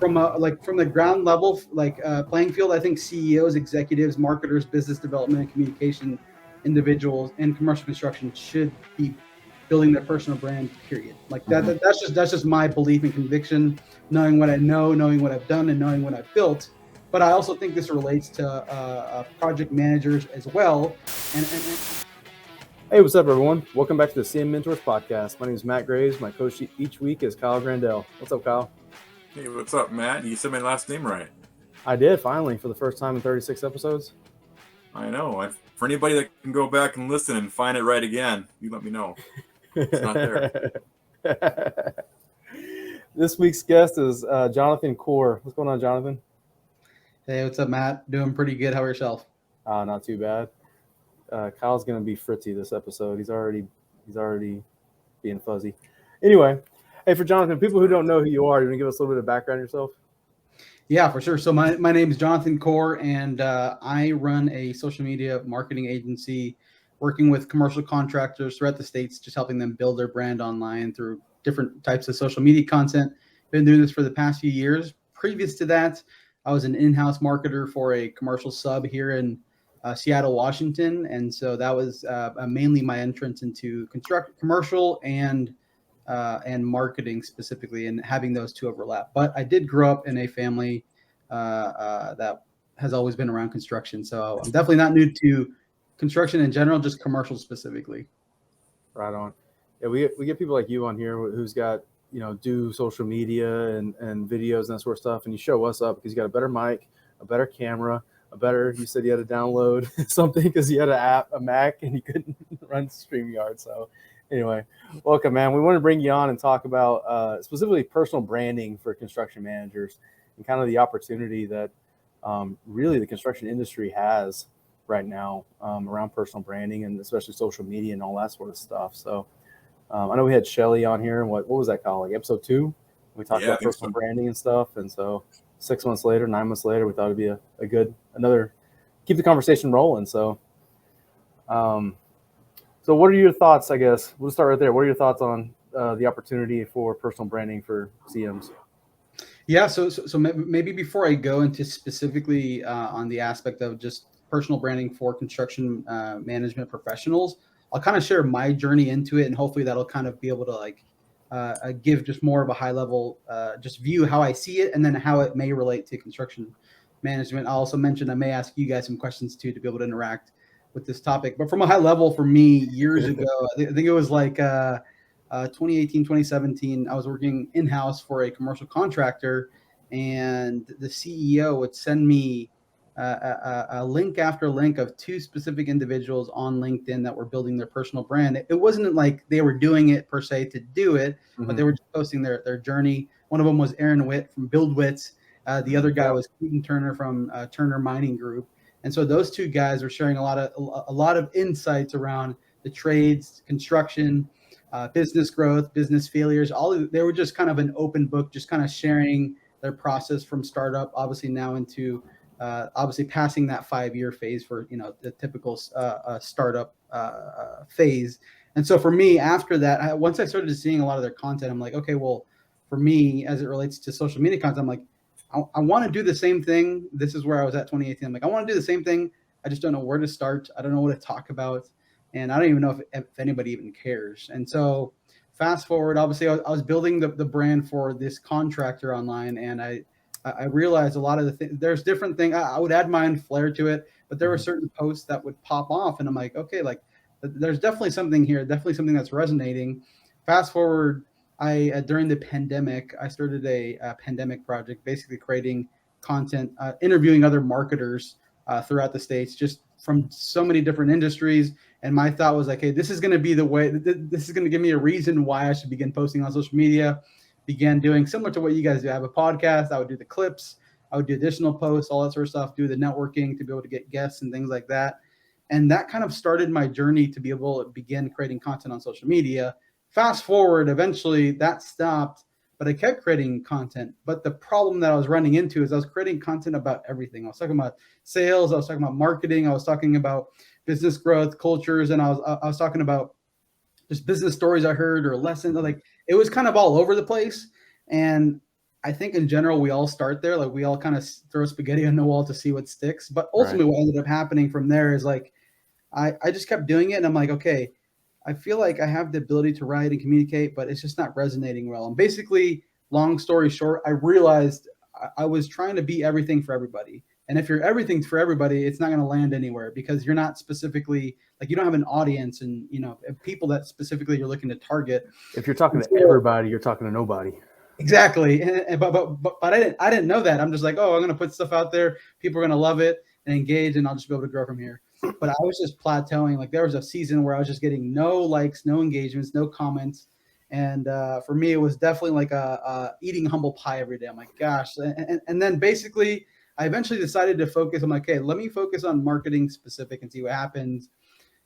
from the ground level, playing field, I think CEOs, executives, marketers, business development, and communication individuals, and commercial construction should be building their personal brand. Period. Like that's just my belief and conviction. Knowing what I know, knowing what I've done, and knowing what I've built. But I also think this relates to project managers as well. And Hey, what's up, everyone? Welcome back to the CM Mentors podcast. My name is Matt Graves. My coach each week is Kyle Grandell. What's up, Kyle? Hey, what's up, Matt? You said my last name right. I did, finally, for the first time in 36 episodes. I know. For anybody that can go back and listen and find it right again, you let me know. It's not there. This week's guest is Jonathan Core. What's going on, Jonathan? Hey, what's up, Matt? Doing pretty good. How are yourself? Not too bad. Kyle's going to be fritzy this episode. He's already being fuzzy. Anyway, hey, for Jonathan, people who don't know who you are, you want to give us a little bit of background on yourself? Yeah, for sure. So my name is Jonathan Core, and I run a social media marketing agency working with commercial contractors throughout the states, just helping them build their brand online through different types of social media content. Been doing this for the past few years. Previous to that, I was an in-house marketer for a commercial sub here in Seattle, Washington. And so that was mainly my entrance into commercial and marketing specifically, and having those two overlap. But I did grow up in a family that has always been around construction. So I'm definitely not new to construction in general, just commercial specifically. Right on. Yeah, we get people like you on here who's got, do social media and videos and that sort of stuff. And you show us up because you got a better mic, a better camera, you said you had to download something because you had a Mac and you couldn't run StreamYard. So anyway, welcome, man. We want to bring you on and talk about specifically personal branding for construction managers and kind of the opportunity that really the construction industry has right now around personal branding and especially social media and all that sort of stuff. So I know we had Shelly on here, and what was that called? Like episode 2? We talked about personal branding and stuff. And so 6 months later, 9 months later, we thought it'd be a good, keep the conversation rolling. So, so what are your thoughts, I guess? We'll start right there. What are your thoughts on the opportunity for personal branding for CMs? Yeah, so maybe before I go into specifically on the aspect of just personal branding for construction management professionals, I'll kind of share my journey into it, and hopefully that'll kind of be able to give just more of a high level just view how I see it, and then how it may relate to construction management. I'll also mention I may ask you guys some questions too to be able to interact with this topic. But from a high level, for me, years ago, I think it was like 2018, 2017, I was working in-house for a commercial contractor, and the CEO would send me a link after link of two specific individuals on LinkedIn that were building their personal brand. It wasn't like they were doing it per se to do it, but they were just posting their journey. One of them was Aaron Witt from BuildWits. The other guy was Keaton Turner from Turner Mining Group. And so those two guys were sharing a lot of insights around the trades, construction, business growth, business failures. They were just kind of an open book, just kind of sharing their process from startup, obviously now into obviously passing that 5-year phase for the typical startup phase. And so for me, after that, once I started seeing a lot of their content, I'm like, okay, well, for me, as it relates to social media content, I'm like, I want to do the same thing. This is where I was at 2018. I'm like, I want to do the same thing. I just don't know where to start. I don't know what to talk about. And I don't even know if anybody even cares. And so fast forward, obviously, I was building the brand for this contractor online, and I realized a lot of the things, there's different things. I would add my own flair to it, but there were certain posts that would pop off, and I'm like, okay, like there's definitely something here, definitely something that's resonating. Fast forward, during the pandemic, I started a pandemic project, basically creating content, interviewing other marketers throughout the States, just from so many different industries. And my thought was like, hey, this is going to be the way, this is going to give me a reason why I should begin posting on social media. Began doing similar to what you guys do. I have a podcast. I would do the clips. I would do additional posts, all that sort of stuff, do the networking to be able to get guests and things like that. And that kind of started my journey to be able to begin creating content on social media. Fast forward, eventually that stopped, but I kept creating content. But the problem that I was running into is I was creating content about everything. I was talking about sales. I was talking about marketing. I was talking about business growth, cultures. And I was talking about just business stories I heard or lessons. Like, it was kind of all over the place. And I think in general, we all start there. Like we all kind of throw spaghetti on the wall to see what sticks. But Right. ultimately, what ended up happening from there is like, I just kept doing it. And I'm like, okay, I feel like I have the ability to write and communicate, but it's just not resonating well. And basically, long story short, I realized I was trying to be everything for everybody. And if you're everything for everybody, it's not going to land anywhere because you're not specifically like you don't have an audience and people that specifically you're looking to target. If you're talking And to so, everybody, you're talking to nobody. exactly. But I didn't know that. I'm just like, oh, I'm going to put stuff out there. People are going to love it and engage, and I'll just be able to grow from here. But I was just plateauing. Like there was a season where I was just getting no likes, no engagements, no comments. And for me, it was definitely like a eating humble pie every day. I'm like, gosh. And then basically, I eventually decided to focus. I'm like, okay, let me focus on marketing specific and see what happens.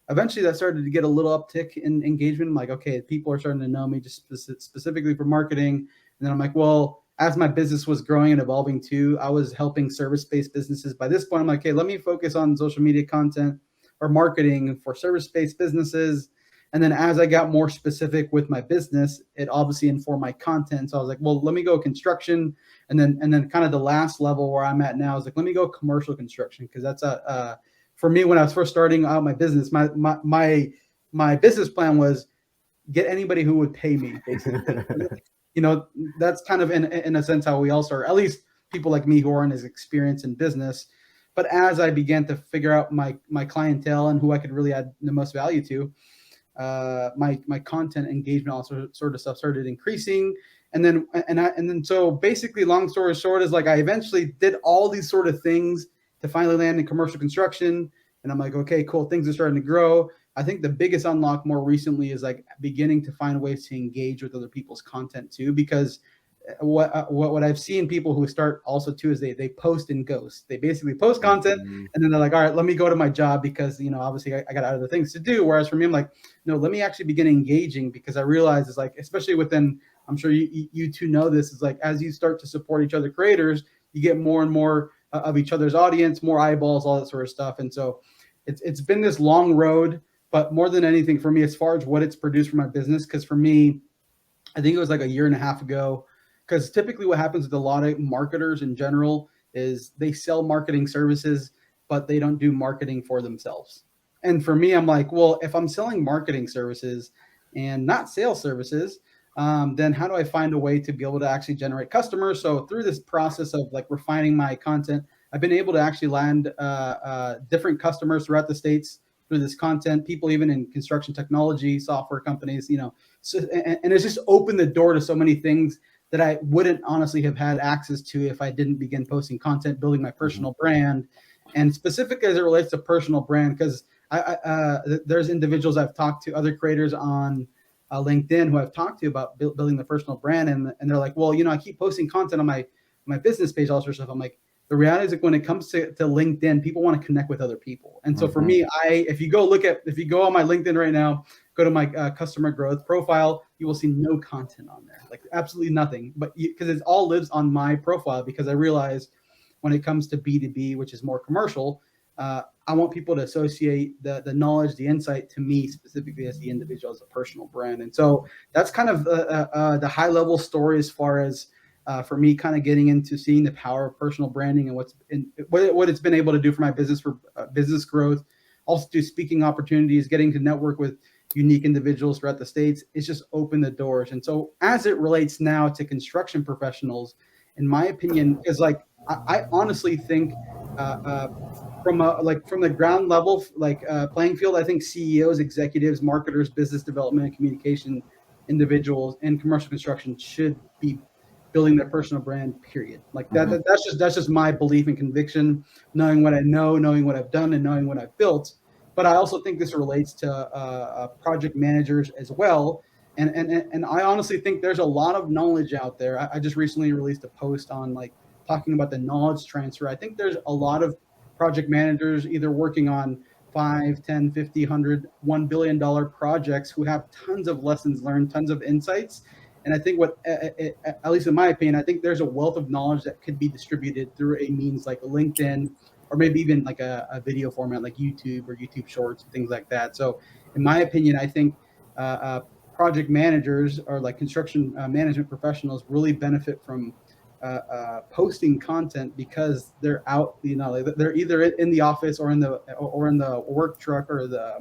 Eventually, that started to get a little uptick in engagement. I'm like, okay, people are starting to know me just specifically for marketing. And then I'm like, well, as my business was growing and evolving too, I was helping service-based businesses. By this point, I'm like, okay, let me focus on social media content or marketing for service-based businesses. And then as I got more specific with my business, it obviously informed my content. So I was like, well, let me go construction. And then kind of the last level where I'm at now is like, let me go commercial construction because that's for me, when I was first starting out my business, my business plan was get anybody who would pay me, basically. That's kind of in a sense how we all start, at least people like me who aren't as experienced in business. But as I began to figure out my clientele and who I could really add the most value to, my content engagement also sort of stuff started increasing. And then so basically, long story short, is like I eventually did all these sort of things to finally land in commercial construction. And I'm like, okay, cool. Things are starting to grow. I think the biggest unlock more recently is like beginning to find ways to engage with other people's content too, because what I've seen people who start also too is they post and ghost. They basically post content and then they're like, all right, let me go to my job because obviously I got other things to do. Whereas for me, I'm like, no, let me actually begin engaging because I realize it's like, especially within, I'm sure you two know this, is like as you start to support each other creators, you get more and more of each other's audience, more eyeballs, all that sort of stuff. And so it's been this long road, but more than anything for me, as far as what it's produced for my business, because for me, I think it was like a year and a half ago, because typically what happens with a lot of marketers in general is they sell marketing services, but they don't do marketing for themselves. And for me, I'm like, well, if I'm selling marketing services and not sales services, then how do I find a way to be able to actually generate customers? So through this process of like refining my content, I've been able to actually land different customers throughout the states through this content, people even in construction technology, software companies, so, and it's just opened the door to so many things that I wouldn't honestly have had access to if I didn't begin posting content, building my personal brand. And specifically as it relates to personal brand, because there's individuals I've talked to, other creators on LinkedIn who I've talked to about building the personal brand. And they're like, well, I keep posting content on my business page, all sorts of stuff. I'm like, the reality is like when it comes to LinkedIn, people want to connect with other people. And so for me, if you go on my LinkedIn right now, go to my customer growth profile, you will see no content on there, like absolutely nothing. But because it all lives on my profile, because I realize when it comes to B2B, which is more commercial, I want people to associate the knowledge, the insight to me specifically as the individual, as a personal brand. And so that's kind of the high level story as far as for me kind of getting into seeing the power of personal branding and what it's been able to do for my business, for business growth, also do speaking opportunities, getting to network with unique individuals throughout the states. It's just opened the doors. And so as it relates now to construction professionals, in my opinion, is like I honestly think from the ground level, playing field, I think CEOs, executives, marketers, business development, and communication individuals in commercial construction should be building their personal brand, period. Like that's just my belief and conviction, knowing what I know, knowing what I've done, and knowing what I've built. But I also think this relates to project managers as well. And I honestly think there's a lot of knowledge out there. I just recently released a post on like talking about the knowledge transfer. I think there's a lot of project managers either working on 5, 10, 50, 100, $1 billion projects who have tons of lessons learned, tons of insights. And I think at least in my opinion, I think there's a wealth of knowledge that could be distributed through a means like LinkedIn, or maybe even like a video format like YouTube or YouTube Shorts and things like that. So in my opinion, I think project managers or like construction management professionals really benefit from posting content because they're out, like they're either in the office or in the work truck or the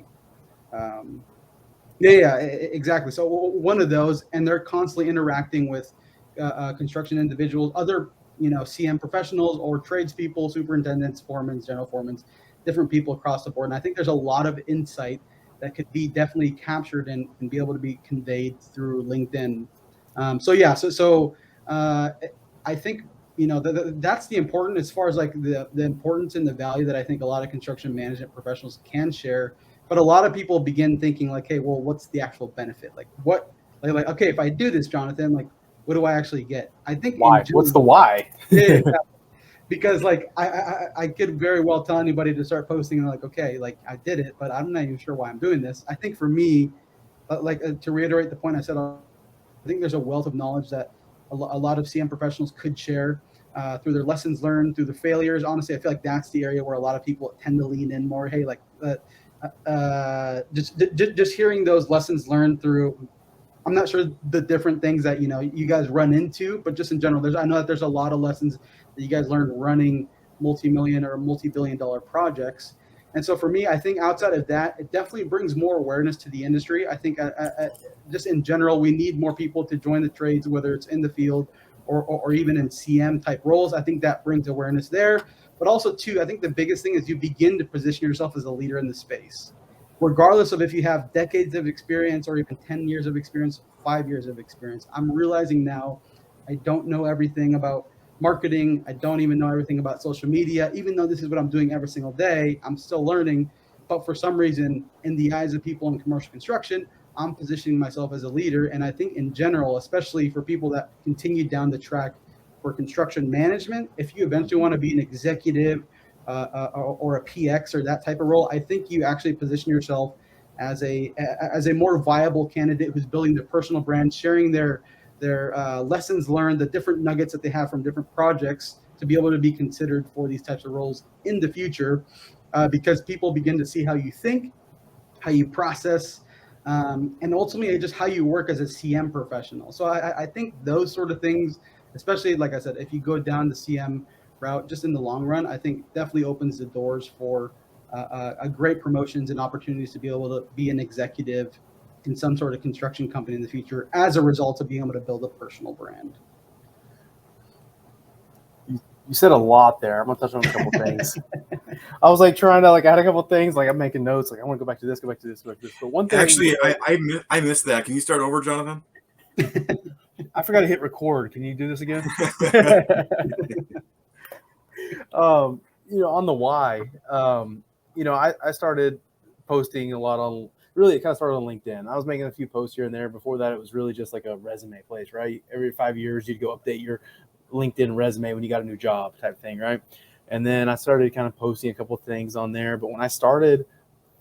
exactly. So one of those, and they're constantly interacting with construction individuals, other CM professionals or tradespeople, superintendents, foremen, general foremen, different people across the board. And I think there's a lot of insight that could be definitely captured and be able to be conveyed through LinkedIn. I think that's the important, as far as like the importance and the value that I think a lot of construction management professionals can share. But a lot of people begin thinking like, hey, well, what's the actual benefit? Like what, like okay, if I do this, Jonathan, like what do I actually get? I think why? What's the why? Yeah, exactly. Because like I could very well tell anybody to start posting and like, okay, like I did it, but I'm not even sure why I'm doing this. I think for me, to reiterate the point I said, I think there's a wealth of knowledge that a lot of CM professionals could share through their lessons learned, through the failures. Honestly, I feel like that's the area where a lot of people tend to lean in more. Hey, like just hearing those lessons learned through. I'm not sure the different things that you guys run into, but just in general, I know that there's a lot of lessons that you guys learned running multi-million or multi-billion-dollar projects. And so for me, I think outside of that, it definitely brings more awareness to the industry. I think just in general, we need more people to join the trades, whether it's in the field or even in CM type roles. I think that brings awareness there. But also, too, I think the biggest thing is you begin to position yourself as a leader in the space. Regardless of if you have decades of experience or even 10 years of experience, 5 years of experience, I'm realizing now I don't know everything about marketing. I don't even know everything about social media. Even though this is what I'm doing every single day, I'm still learning. But for some reason, in the eyes of people in commercial construction, I'm positioning myself as a leader. And I think in general, especially for people that continue down the track for construction management, if you eventually want to be an executive or a PX or that type of role, I think you actually position yourself as a more viable candidate who's building their personal brand, sharing their lessons learned, the different nuggets that they have from different projects to be able to be considered for these types of roles in the future, because people begin to see how you think, how you process, and ultimately just how you work as a CM professional. So I think those sort of things, especially like I said, if you go down the CM route, just in the long run, I think definitely opens the doors for a great promotions and opportunities to be able to be an executive in some sort of construction company in the future as a result of being able to build a personal brand. You said a lot there. I'm gonna touch on a couple things. I was like trying to I had a couple things, like I'm making notes, like I want to go back to this, go back to this, go back to this. But one thing, actually, I missed that. Can you start over, Jonathan? I forgot to hit record. Can you do this again? On the why, I started posting a lot on. Really, it kind of started on LinkedIn. I was making a few posts here and there. Before that, it was really just like a resume place, right? Every 5 years, you'd go update your LinkedIn resume when you got a new job type thing, right? And then I started kind of posting a couple of things on there. But when I started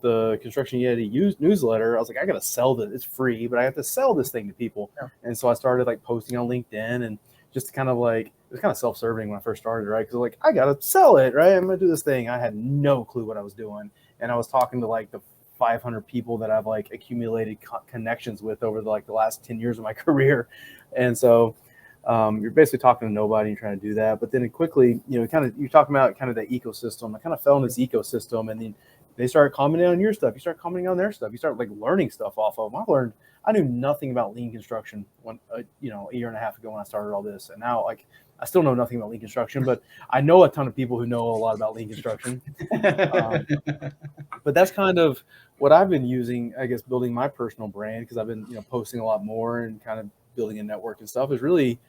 the Construction Yeti newsletter, I was like, I got to sell this. It's free, but I have to sell this thing to people. Yeah. And so I started posting on LinkedIn, and just kind of it was kind of self-serving when I first started, right? Because I got to sell it, right? I'm going to do this thing. I had no clue what I was doing. And I was talking to the 500 people that I've accumulated connections with over the last 10 years of my career. And so you're basically talking to nobody and trying to do that. But then it quickly, you're talking about kind of the ecosystem. I kind of fell in this ecosystem, and then they started commenting on your stuff. You start commenting on their stuff. You start learning stuff off of them. I knew nothing about lean construction when, a year and a half ago when I started all this. And now I still know nothing about lean construction, but I know a ton of people who know a lot about lean construction. But that's kind of what I've been using, I guess, building my personal brand, because I've been, posting a lot more and kind of building a network and stuff, is really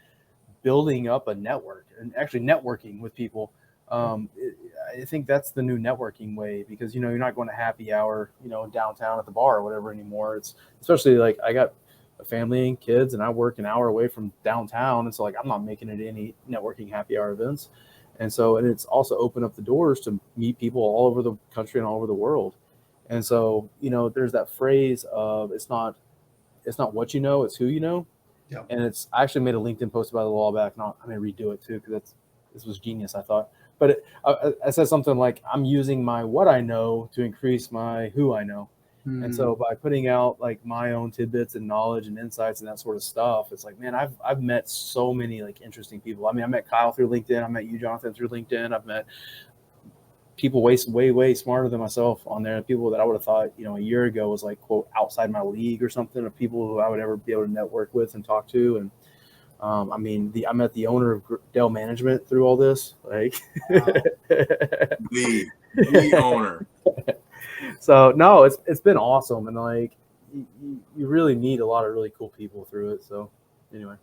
building up a network and actually networking with people. I think that's the new networking way, because, you're not going to happy hour, downtown at the bar or whatever anymore. It's especially I got a family and kids, and I work an hour away from downtown. And so I'm not making it any networking happy hour events. And so, and it's also opened up the doors to meet people all over the country and all over the world. And so, there's that phrase of it's not what you know, it's who you know. Yeah. And I actually made a LinkedIn post about it a while back, and I may redo it too, because this was genius, I thought. But I said something like, I'm using my what I know to increase my who I know. And so by putting out like my own tidbits and knowledge and insights and that sort of stuff, it's like, man, I've met so many like interesting people. I mean, I met Kyle through LinkedIn. I met you, Jonathan, through LinkedIn. I've met people way smarter than myself on there. People that I would have thought, a year ago was like, quote, outside my league or something, of people who I would ever be able to network with and talk to. And I met the owner of Grandell Management through all this. Like, Wow. the owner. So no, it's been awesome, and like you really meet a lot of really cool people through it. So anyway,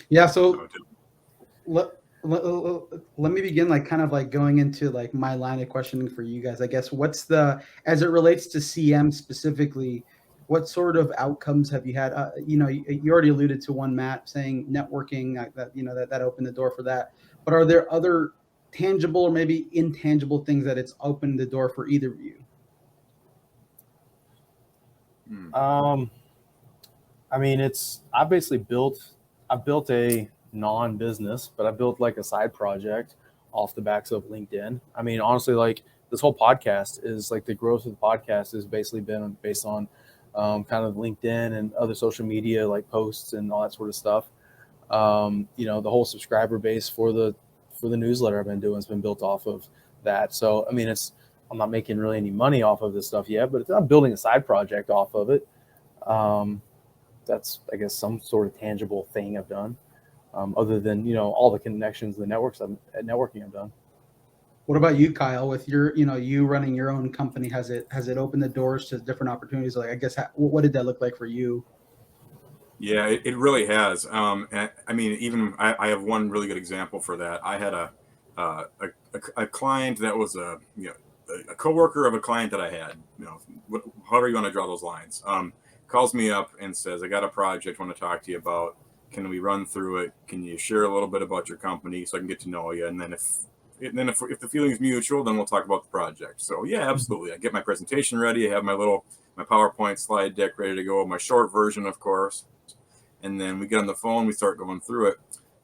yeah. So let me begin, like kind of like going into like my line of questioning for you guys. I guess as it relates to CM specifically, what sort of outcomes have you had? You already alluded to one, Matt, saying networking that opened the door for that. But are there other tangible or maybe intangible things that it's opened the door for either of you? I mean, I built a non-business, but I built like a side project off the backs of LinkedIn. I mean, honestly, like this whole podcast is like the growth of the podcast has basically been based on kind of LinkedIn and other social media like posts and all that sort of stuff. The whole subscriber base for the newsletter I've been doing has been built off of that. So, I mean, I'm not making really any money off of this stuff yet, but I'm building a side project off of it. That's, I guess, some sort of tangible thing I've done, other than, all the connections, the networking I've done. What about you, Kyle, with you running your own company? Has it opened the doors to different opportunities? Like, I guess, what did that look like for you? Yeah, it really has. I mean, even I have one really good example for that. I had a client that was a coworker of a client that I had, however you want to draw those lines. Calls me up and says, I got a project I want to talk to you about. Can we run through it? Can you share a little bit about your company so I can get to know you? And then if the feeling is mutual, then we'll talk about the project. So yeah, absolutely. I get my presentation ready. I have my PowerPoint slide deck ready to go, my short version, of course. And then we get on the phone, we start going through it.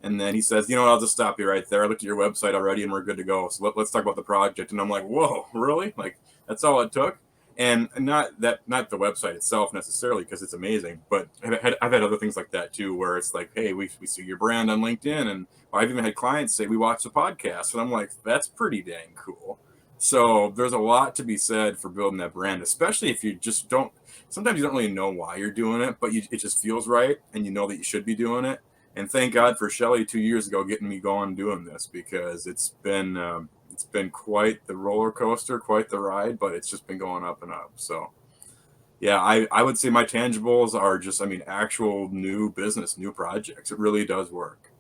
And then he says, I'll just stop you right there. I looked at your website already and we're good to go. So let's talk about the project. And I'm like, whoa, really? Like, that's all it took? And not the website itself necessarily, because it's amazing. But I've had other things like that too, where it's like, hey, we see your brand on LinkedIn. And I've even had clients say, we watch the podcast. And I'm like, that's pretty dang cool. So there's a lot to be said for building that brand, especially if you just sometimes you don't really know why you're doing it, but it just feels right. And you know that you should be doing it. And thank God for Shelly 2 years ago getting me going doing this, because it's been quite the roller coaster, quite the ride, but it's just been going up and up. So yeah, I would say my tangibles are just, actual new business, new projects. It really does work.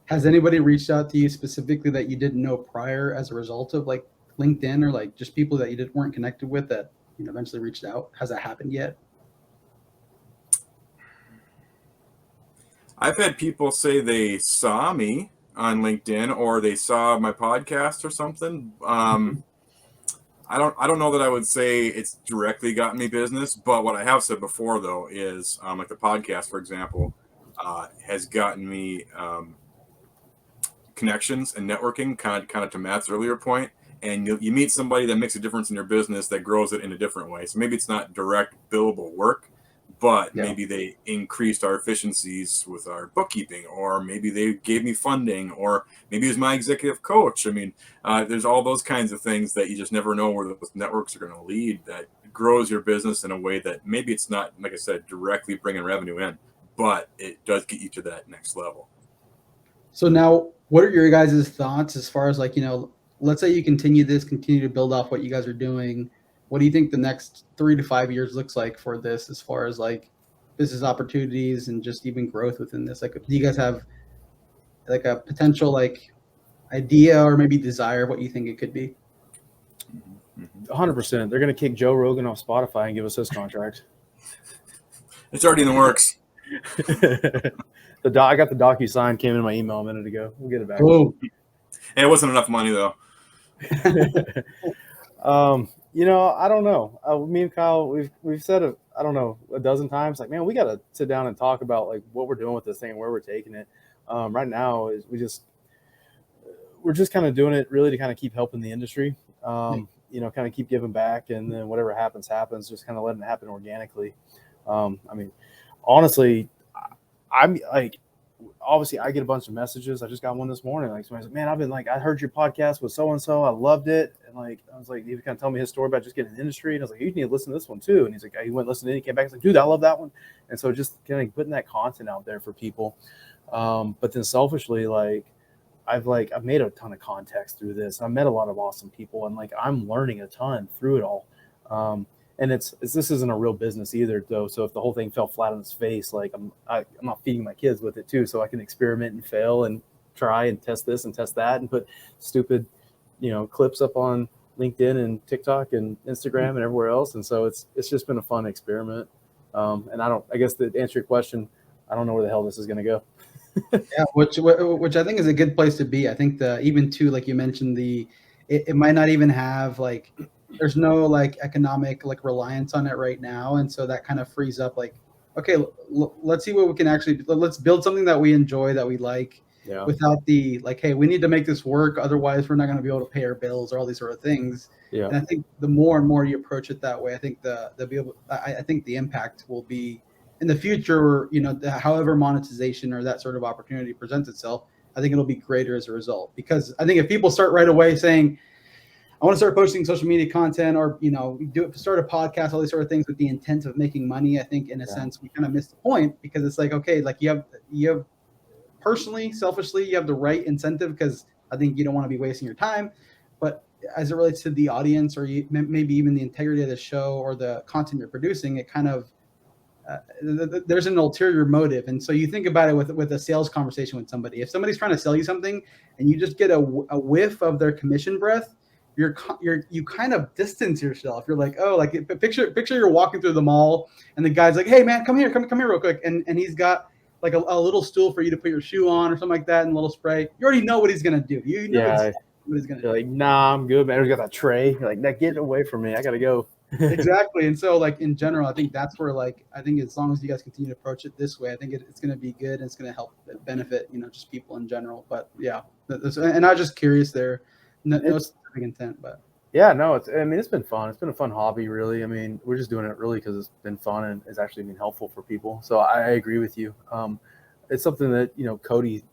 Has anybody reached out to you specifically that you didn't know prior as a result of like LinkedIn, or like just people that you weren't connected with that eventually reached out? Has that happened yet? I've had people say they saw me on LinkedIn or they saw my podcast or something. I don't know that I would say it's directly gotten me business, but what I have said before though is like the podcast, for example, has gotten me connections and networking, kind of to Matt's earlier point. And you meet somebody that makes a difference in your business that grows it in a different way. So maybe it's not direct billable work, but maybe they increased our efficiencies with our bookkeeping, or maybe they gave me funding, or maybe it was my executive coach. There's all those kinds of things that you just never know where those networks are going to lead, that grows your business in a way that maybe it's not, like I said, directly bringing revenue in, but it does get you to that next level. So now, what are your guys' thoughts as far as like, let's say you continue to build off what you guys are doing. What do you think the next 3 to 5 years looks like for this, as far as like business opportunities and just even growth within this? Like, do you guys have like a potential like idea or maybe desire of what you think it could be? 100%. They're going to kick Joe Rogan off Spotify and give us his contract. It's already in the works. I got the DocuSign, came in my email a minute ago. We'll get it back. Oh, it wasn't enough money though. I don't know. Me and Kyle, we've said it, I don't know, a dozen times. Like, man, we got to sit down and talk about like what we're doing with this thing and where we're taking it. Right now we're just kind of doing it really to kind of keep helping the industry. kind of keep giving back, and then whatever happens, just kind of letting it happen organically. I mean, honestly, I'm like, obviously I get a bunch of messages. I just got one this morning. Like somebody's like, man, I heard your podcast with so-and-so. I loved it. And like, I was like, he kind of tell me his story about just getting in the industry. And I was like, you need to listen to this one too. And he's like, he went listen to it. He came back. He's like, dude, I love that one. And so just kind of putting that content out there for people. But then selfishly, like, I've made a ton of contacts through this. I've met a lot of awesome people, and like I'm learning a ton through it all. And this isn't a real business either, though. So if the whole thing fell flat on its face, like I'm not feeding my kids with it too, so I can experiment and fail and try and test this and test that and put stupid, clips up on LinkedIn and TikTok and Instagram and everywhere else. And so it's just been a fun experiment. And I guess to answer your question, I don't know where the hell this is going to go. Yeah, which I think is a good place to be. I think even too, like you mentioned, it might not even have like, there's no like economic like reliance on it right now, and so that kind of frees up like, okay, let's see what we can let's build something that we enjoy, that we like, without the like, hey, we need to make this work, otherwise we're not going to be able to pay our bills or all these sort of things. Yeah. And I think the more and more you approach it that way, I think I think the impact will be in the future, however monetization or that sort of opportunity presents itself, I think it'll be greater as a result. Because I think if people start right away saying, I want to start posting social media content, or start a podcast, all these sort of things with the intent of making money, I think in a sense we kind of missed the point, because it's like, okay, like you have personally, selfishly, you have the right incentive, because I think you don't want to be wasting your time. But as it relates to the audience, or maybe even the integrity of the show or the content you're producing, it kind of there's an ulterior motive. And so you think about it with a sales conversation with somebody. If somebody's trying to sell you something and you just get a whiff of their commission breath, you kind of distance yourself. You're like, oh, like picture you're walking through the mall and the guy's like, hey man, come here real quick, and he's got like a little stool for you to put your shoe on or something like that, and a little spray. You already know what he's gonna do. You know exactly what he's gonna do. Like, nah, I'm good, man. We got that tray. You're like, nah, get away from me. I gotta go. Exactly. And so like in general, I think that's where I think as long as you guys continue to approach it this way, I think it's going to be good, and it's going to help benefit just people in general. But yeah, and I was just curious there, no specific intent, but yeah, no, it's been fun. It's been a fun hobby, really. I mean, we're just doing it really because it's been fun and it's actually been helpful for people. So I agree with you. It's something that Cody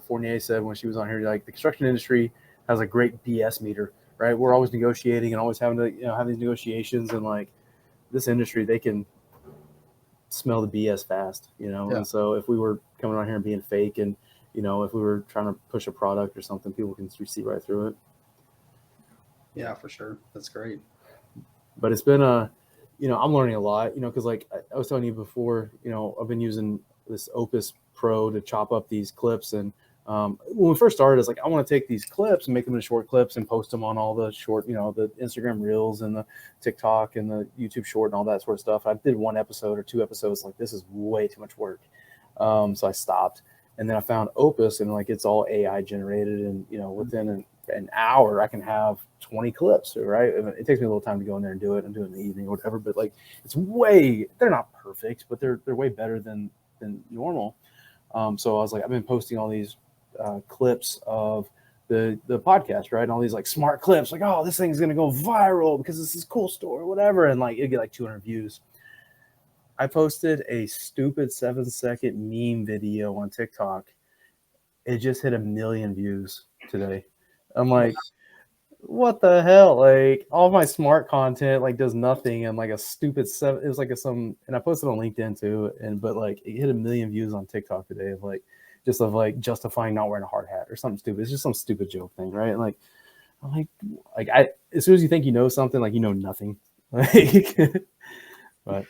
Fournier said when she was on here. Like, the construction industry has a great BS meter. Right, we're always negotiating and always having to have these negotiations, and like this industry, they can smell the BS fast, And so if we were coming on here and being fake, and if we were trying to push a product or something, people can see right through it. Yeah, for sure, that's great. But it's been I'm learning a lot, because like I was telling you before, I've been using this Opus Pro to chop up these clips, and when we first started, it's like, I want to take these clips and make them into short clips and post them on all the short, the Instagram Reels and the TikTok and the YouTube Short and all that sort of stuff. I did one episode or two episodes, like, this is way too much work. So I stopped, and then I found Opus, and like, it's all AI generated, and within an hour I can have 20 clips, right? It takes me a little time to go in there and do it. I'm doing it in the evening or whatever, but like, they're not perfect, but they're way better than normal. So I was like, I've been posting all these clips of the podcast, right? And all these like smart clips, like, oh, this thing's gonna go viral because this is a cool story or whatever, and like it'd get like 200 views. I posted a stupid 7-second meme video on TikTok. It just hit 1 million views today. I'm like, what the hell? Like, all my smart content like does nothing, and like a stupid it was like and I posted on LinkedIn too, but like it hit 1 million views on TikTok today of like justifying not wearing a hard hat or something stupid. It's just some stupid joke thing, right? And like, I'm like as soon as you think you know something, like, you know nothing. But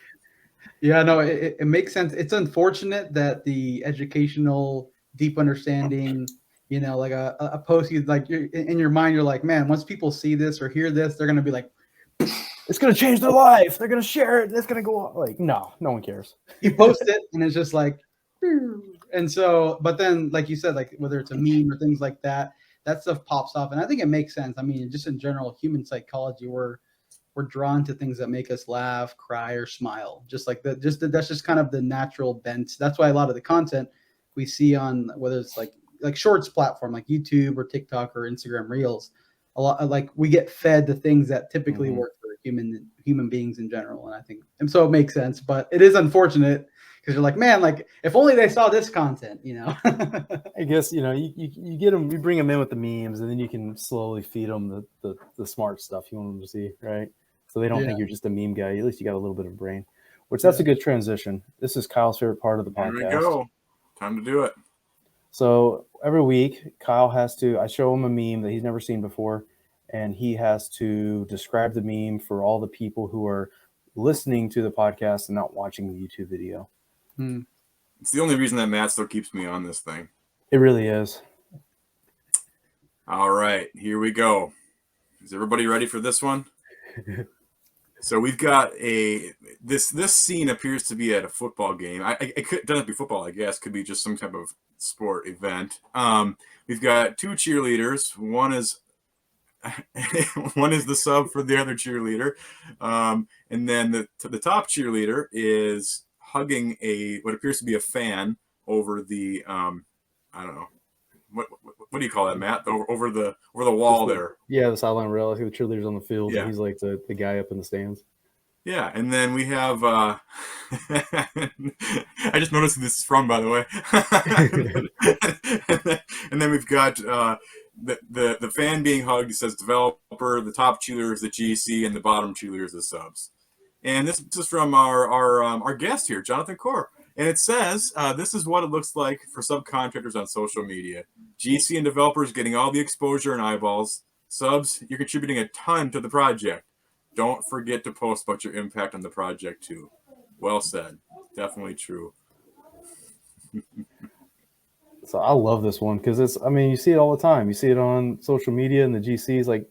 yeah, no, it makes sense. It's unfortunate that the educational deep understanding, like a post, you like, in your mind, you're like, man, once people see this or hear this, they're gonna be like, it's gonna change their life. They're gonna share it. It's gonna go on. Like, no one cares. You post it, and it's just like, and so, but then, like you said, like whether it's a meme or things like that stuff pops off, and I think it makes sense. I mean, just in general, human psychology, we're drawn to things that make us laugh, cry, or smile. Just like that. That's just kind of the natural bent. That's why a lot of the content we see on, whether it's like shorts platform like YouTube or TikTok or Instagram Reels, a lot like we get fed the things that typically work for human beings in general. And so it makes sense, but it is unfortunate because you're like, man, like if only they saw this content, you know. I guess, you know, you get them, you bring them in with the memes, and then you can slowly feed them the smart stuff you want them to see, right? So they don't think you're just a meme guy. At least you got a little bit of brain, which that's a good transition. This is Kyle's favorite part of the podcast. Here we go. Time to do it. So every week, Kyle I show him a meme that he's never seen before, and he has to describe the meme for all the people who are listening to the podcast and not watching the YouTube video. It's the only reason that Matt still keeps me on this thing. It really is. All right, here we go. Is everybody ready for this one? So we've got this scene appears to be at a football game. It doesn't be football, I guess. Could be just some type of sport event. We've got two cheerleaders. One is the sub for the other cheerleader, and then the top cheerleader is hugging what appears to be a fan over the I don't know. What do you call that, Matt? Over the wall there. Yeah, the sideline rail. I see the cheerleaders on the field. Yeah. And he's like the guy up in the stands. Yeah, and then we have I just noticed who this is from, by the way. And then we've got the fan being hugged. It says developer, the top cheerleader is the GC, and the bottom cheerleader is the subs. And this is from our guest here, Jonathan Core. And it says, this is what it looks like for subcontractors on social media. GC and developers getting all the exposure and eyeballs. Subs, you're contributing a ton to the project. Don't forget to post about your impact on the project, too. Well said. Definitely true. So I love this one because you see it all the time. You see it on social media, and the GC's like,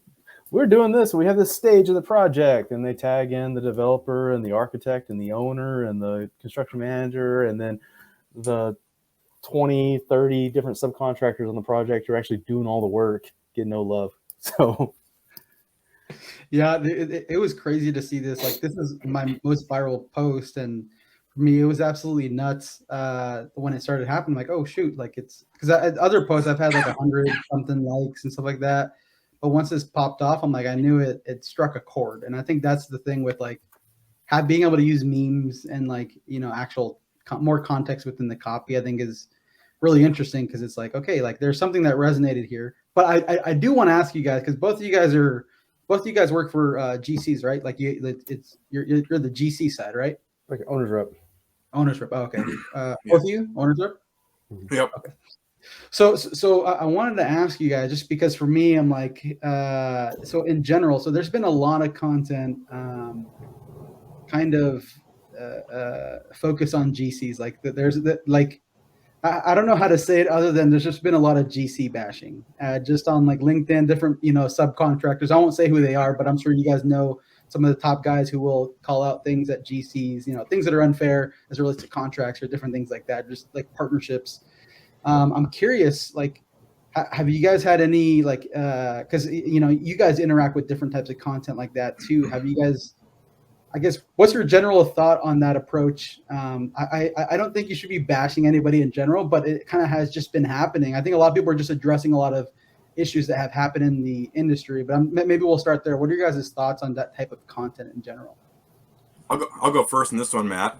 we're doing this. We have this stage of the project, and they tag in the developer and the architect and the owner and the construction manager, and then the 20, 30 different subcontractors on the project are actually doing all the work, get no love. So yeah, it was crazy to see this. Like, this is my most viral post, and for me, it was absolutely nuts when it started happening. Like, oh shoot, like it's because other posts I've had like 100 something likes and stuff like that. But once this popped off, I'm like, I knew it struck a chord. And I think that's the thing with like being able to use memes and like, you know, actual more context within the copy, I think is really interesting because it's like, okay, like there's something that resonated here. But I do want to ask you guys, because both of you guys work for GCs, right? Like you're the GC side, right? like owner's rep. Owner's rep. Oh, okay. Both of you owner's rep? Yep. Okay. So I wanted to ask you guys, just because for me, I'm like, so in general, so there's been a lot of content kind of focus on GCs. Like there's like, I don't know how to say it other than there's just been a lot of GC bashing just on like LinkedIn, different, you know, subcontractors. I won't say who they are, but I'm sure you guys know some of the top guys who will call out things at GCs, you know, things that are unfair as it relates to contracts or different things like that, just like partnerships. I'm curious, like, have you guys had any, like, because, you know, you guys interact with different types of content like that too. Have you guys, I guess, what's your general thought on that approach? I don't think you should be bashing anybody in general, but it kind of has just been happening. I think a lot of people are just addressing a lot of issues that have happened in the industry, but maybe we'll start there. What are your guys' thoughts on that type of content in general? I'll go first in this one, Matt.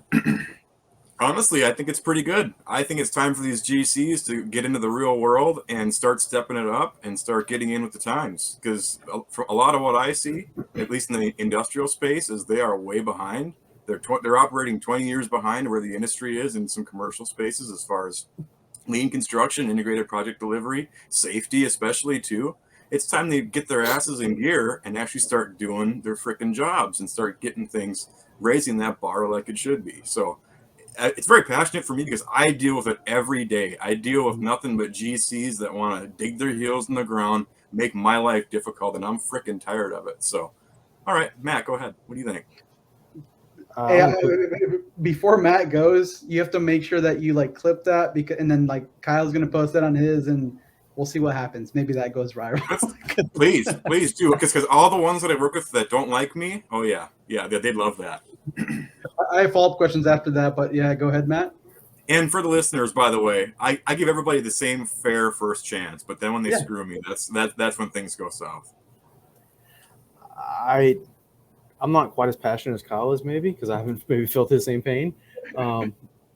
Honestly, I think it's pretty good. I think it's time for these GCs to get into the real world and start stepping it up and start getting in with the times. Because for a lot of what I see, at least in the industrial space, is they are way behind. They're operating 20 years behind where the industry is in some commercial spaces as far as lean construction, integrated project delivery, safety especially too. It's time they get their asses in gear and actually start doing their freaking jobs and start getting things, raising that bar like it should be. So it's very passionate for me because I deal with it every day. I deal with nothing but GCs that want to dig their heels in the ground, make my life difficult, and I'm freaking tired of it. So, all right, Matt, go ahead. What do you think? Hey, before Matt goes, you have to make sure that you like clip that, because, and then like Kyle's gonna post that on his, and we'll see what happens. Maybe that goes viral. please do, because all the ones that I work with that don't like me, oh yeah, they'd love that. I have follow-up questions after that, but yeah, go ahead, Matt. And for the listeners, by the way, I give everybody the same fair first chance, but then when they screw me, that's when things go south. I'm not quite as passionate as Kyle is, maybe because I haven't maybe felt the same pain.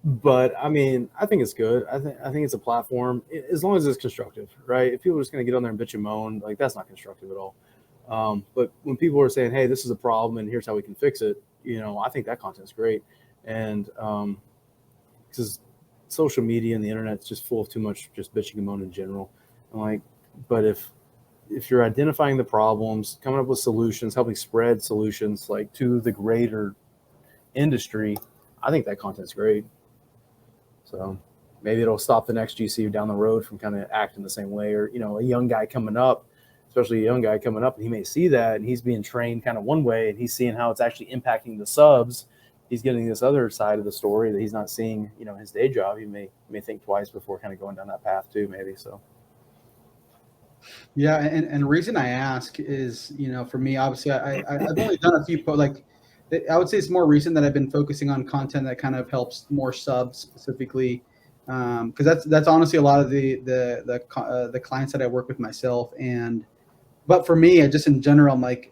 But I mean, I think it's good. I think it's a platform as long as it's constructive, right? If people are just going to get on there and bitch and moan, like that's not constructive at all. But when people are saying, "Hey, this is a problem, and here's how we can fix it," I think that content's great. And because social media and the internet's just full of too much just bitching and moaning in general. And like, but if you're identifying the problems, coming up with solutions, helping spread solutions like to the greater industry, I think that content's great. So maybe it'll stop the next GC down the road from kind of acting the same way, or a young guy coming up, especially a young guy coming up, and he may see that and he's being trained kind of one way, and he's seeing how it's actually impacting the subs. He's getting this other side of the story that he's not seeing, his day job. He may think twice before kind of going down that path too, maybe. So. Yeah, and the reason I ask is, for me, obviously, I've only done a few like. I would say it's more recent that I've been focusing on content that kind of helps more subs specifically, because that's honestly a lot of the clients that I work with myself. But for me, just in general, I'm like,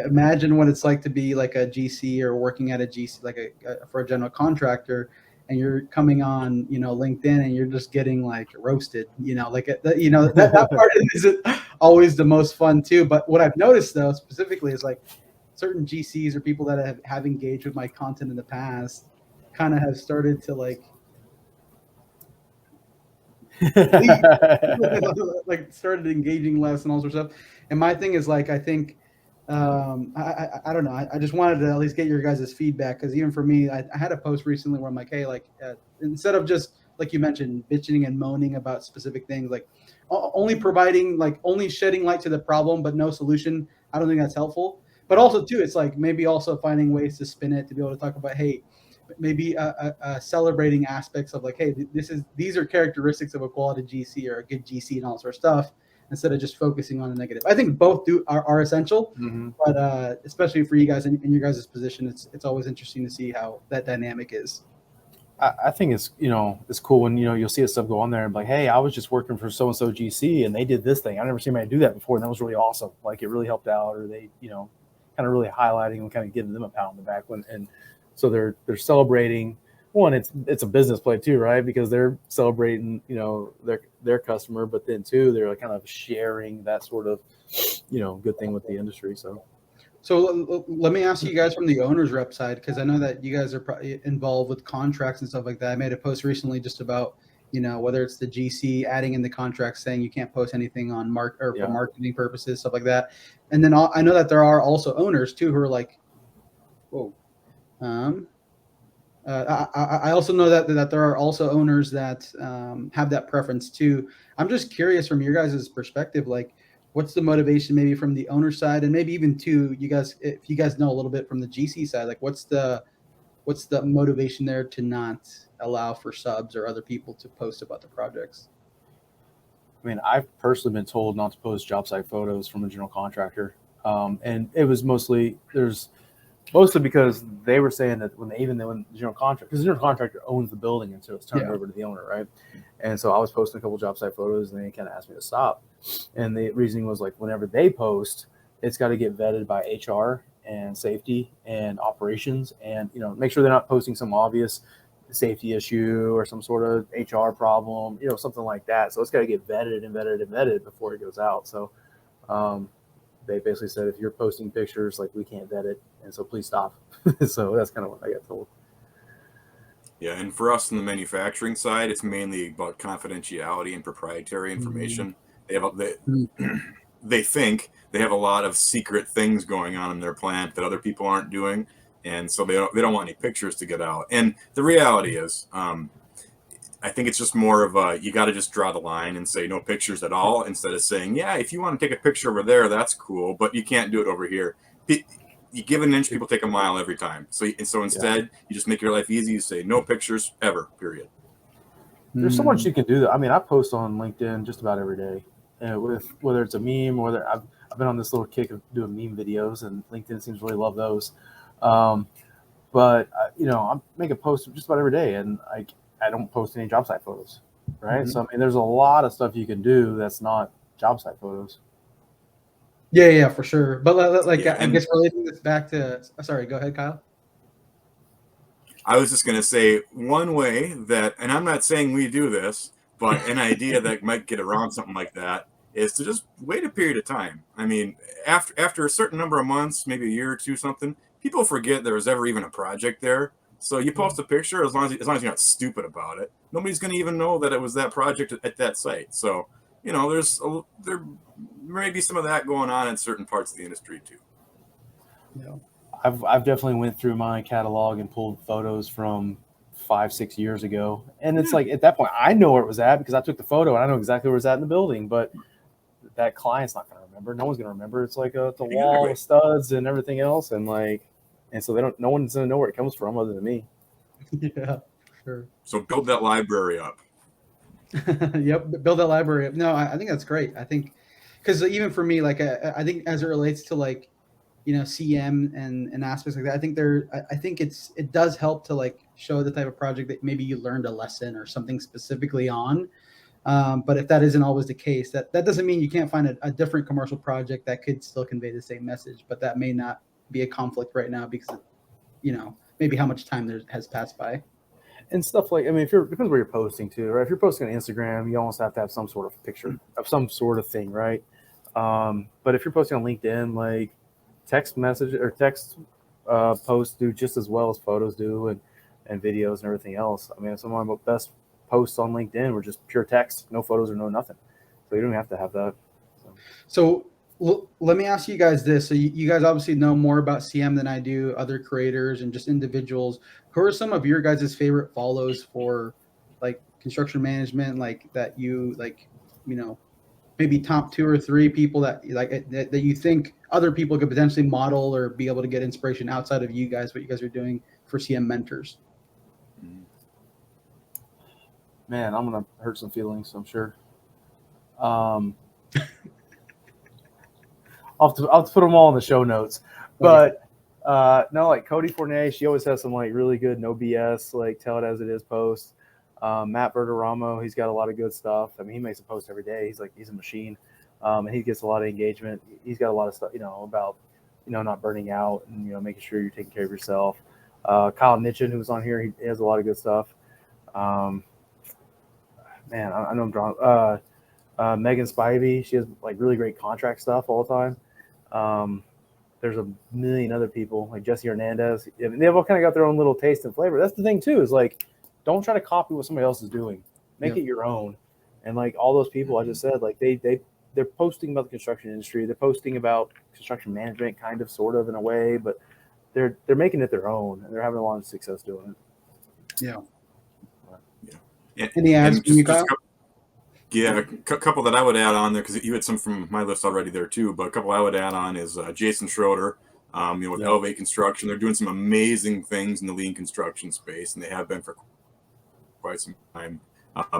imagine what it's like to be like a GC or working at a GC, like for a general contractor, and you're coming on, LinkedIn, and you're just getting like roasted, like that part isn't always the most fun too. But what I've noticed though, specifically, is like certain GCs or people that have engaged with my content in the past kind of have started to like like started engaging less and all sorts of stuff. And my thing is like, I think I don't know. I just wanted to at least get your guys' feedback, because even for me, I had a post recently where I'm like, hey, like instead of just like you mentioned, bitching and moaning about specific things, like only providing, like only shedding light to the problem but no solution. I don't think that's helpful. But also too, it's like maybe also finding ways to spin it to be able to talk about, hey, maybe celebrating aspects of like, hey, these are characteristics of a quality GC or a good GC and all sort of stuff, instead of just focusing on the negative. I think both are essential, but especially for you guys in your guys' position, it's always interesting to see how that dynamic is. I think it's it's cool when you'll see a sub go on there and be like, hey, I was just working for so and so GC and they did this thing. I never seen anybody do that before, and that was really awesome. Like it really helped out, or they kind of really highlighting and kind of giving them a pat on the back and so they're celebrating. One, it's a business play too, right? Because they're celebrating their customer, but then two, they're like kind of sharing that sort of good thing with the industry. So let me ask you guys from the owner's rep side, because I know that you guys are probably involved with contracts and stuff like that. I made a post recently just about, whether it's the GC adding in the contract saying you can't post anything on for marketing purposes, stuff like that. And then I know that there are also owners too who are like, whoa. I also know that there are also owners that have that preference too. I'm just curious from your guys' perspective, like, what's the motivation maybe from the owner side, and maybe even too, you guys, if you guys know a little bit from the GC side, like what's the motivation there to not allow for subs or other people to post about the projects? I mean, I've personally been told not to post job site photos from a general contractor, and it was mostly because they were saying that when the general contractor, because the general contractor owns the building until it's turned over to the owner, right? And so I was posting a couple job site photos, and they kind of asked me to stop. And the reasoning was like, whenever they post, it's got to get vetted by HR and safety and operations, and make sure they're not posting some obvious safety issue or some sort of HR problem, something like that. So it's got to get vetted and vetted and vetted before it goes out. So they basically said, if you're posting pictures, like, we can't vet it, and so please stop. So that's kind of what I got told. Yeah, and for us on the manufacturing side, it's mainly about confidentiality and proprietary information. They think they have a lot of secret things going on in their plant that other people aren't doing, and so they don't want any pictures to get out. And the reality is, I think it's just more of you got to just draw the line and say no pictures at all, instead of saying, yeah, if you want to take a picture over there, that's cool, but you can't do it over here. You give an inch, people take a mile every time. So instead, you just make your life easy. You say no pictures ever, period. There's so much you can do. I mean, I post on LinkedIn just about every day, with whether it's a meme or whether I've been on this little kick of doing meme videos, and LinkedIn seems to really love those. But I make a post just about every day, and I don't post any job site photos, right? So I mean, there's a lot of stuff you can do that's not job site photos. Yeah, for sure. But like, Yeah, I and guess relating this back to, sorry, go ahead, Kyle. I was just going to say one way that, and I'm not saying we do this, but an idea that might get around something like that is to just wait a period of time. I mean, after a certain number of months, maybe a year or two, something, people forget there was ever even a project there. So you post a picture, as long as you're not stupid about it, nobody's going to even know that it was that project at that site. So there may be some of that going on in certain parts of the industry too. Yeah. I've definitely went through my catalog and pulled photos from 5-6 years ago, and it's like at that point I know where it was at because I took the photo and I know exactly where it was at in the building. But that client's not going to remember. No one's going to remember. It's like the wall with studs and everything else, and so they don't. No one's going to know where it comes from other than me. Yeah, sure. So build that library up. Yep, build that library up. No, I think that's great. I think because even for me, like I think as it relates to like CM and aspects like that, I think it does help to like show the type of project that maybe you learned a lesson or something specifically on. But if that isn't always the case, that doesn't mean you can't find a different commercial project that could still convey the same message, but that may not be a conflict right now because of, maybe how much time there has passed by. And stuff like, I mean, depends where you're posting to, right? If you're posting on Instagram, you almost have to have some sort of picture of some sort of thing, right? But if you're posting on LinkedIn, like text message or text posts do just as well as photos do, and videos and everything else. I mean, some of my best posts on LinkedIn were just pure text, no photos or no nothing. So you don't have to have that. So let me ask you guys this. So you guys obviously know more about CM than I do, other creators and just individuals. Who are some of your guys' favorite follows for like construction management, like that you like, maybe top 2 or 3 people that like that you think other people could potentially model or be able to get inspiration outside of you guys, what you guys are doing for CM mentors? Man, I'm going to hurt some feelings, I'm sure. I'll have to put them all in the show notes. But no, like Cody Fournier, she always has some like really good no BS, like tell it as it is posts. Matt Verderamo, he's got a lot of good stuff. I mean, he makes a post every day. He's a machine, and he gets a lot of engagement. He's got a lot of stuff, about not burning out and making sure you're taking care of yourself. Kyle Nitchin, who's on here, he has a lot of good stuff. Man, I know I'm drawing. Megan Spivey, she has like really great contract stuff all the time. There's a million other people like Jesse Hernandez. They've all kind of got their own little taste and flavor. That's the thing too, is like, don't try to copy what somebody else is doing. Make it your own. And like all those people I just said, like they're posting about the construction industry. They're posting about construction management, kind of, sort of, in a way, but they're making it their own, and they're having a lot of success doing it. Yeah. Any ads from you, Kyle? Yeah, a couple that I would add on there, because you had some from my list already there too, but a couple I would add on is Jason Schroeder, with Elevate Construction. They're doing some amazing things in the lean construction space, and they have been for quite some time.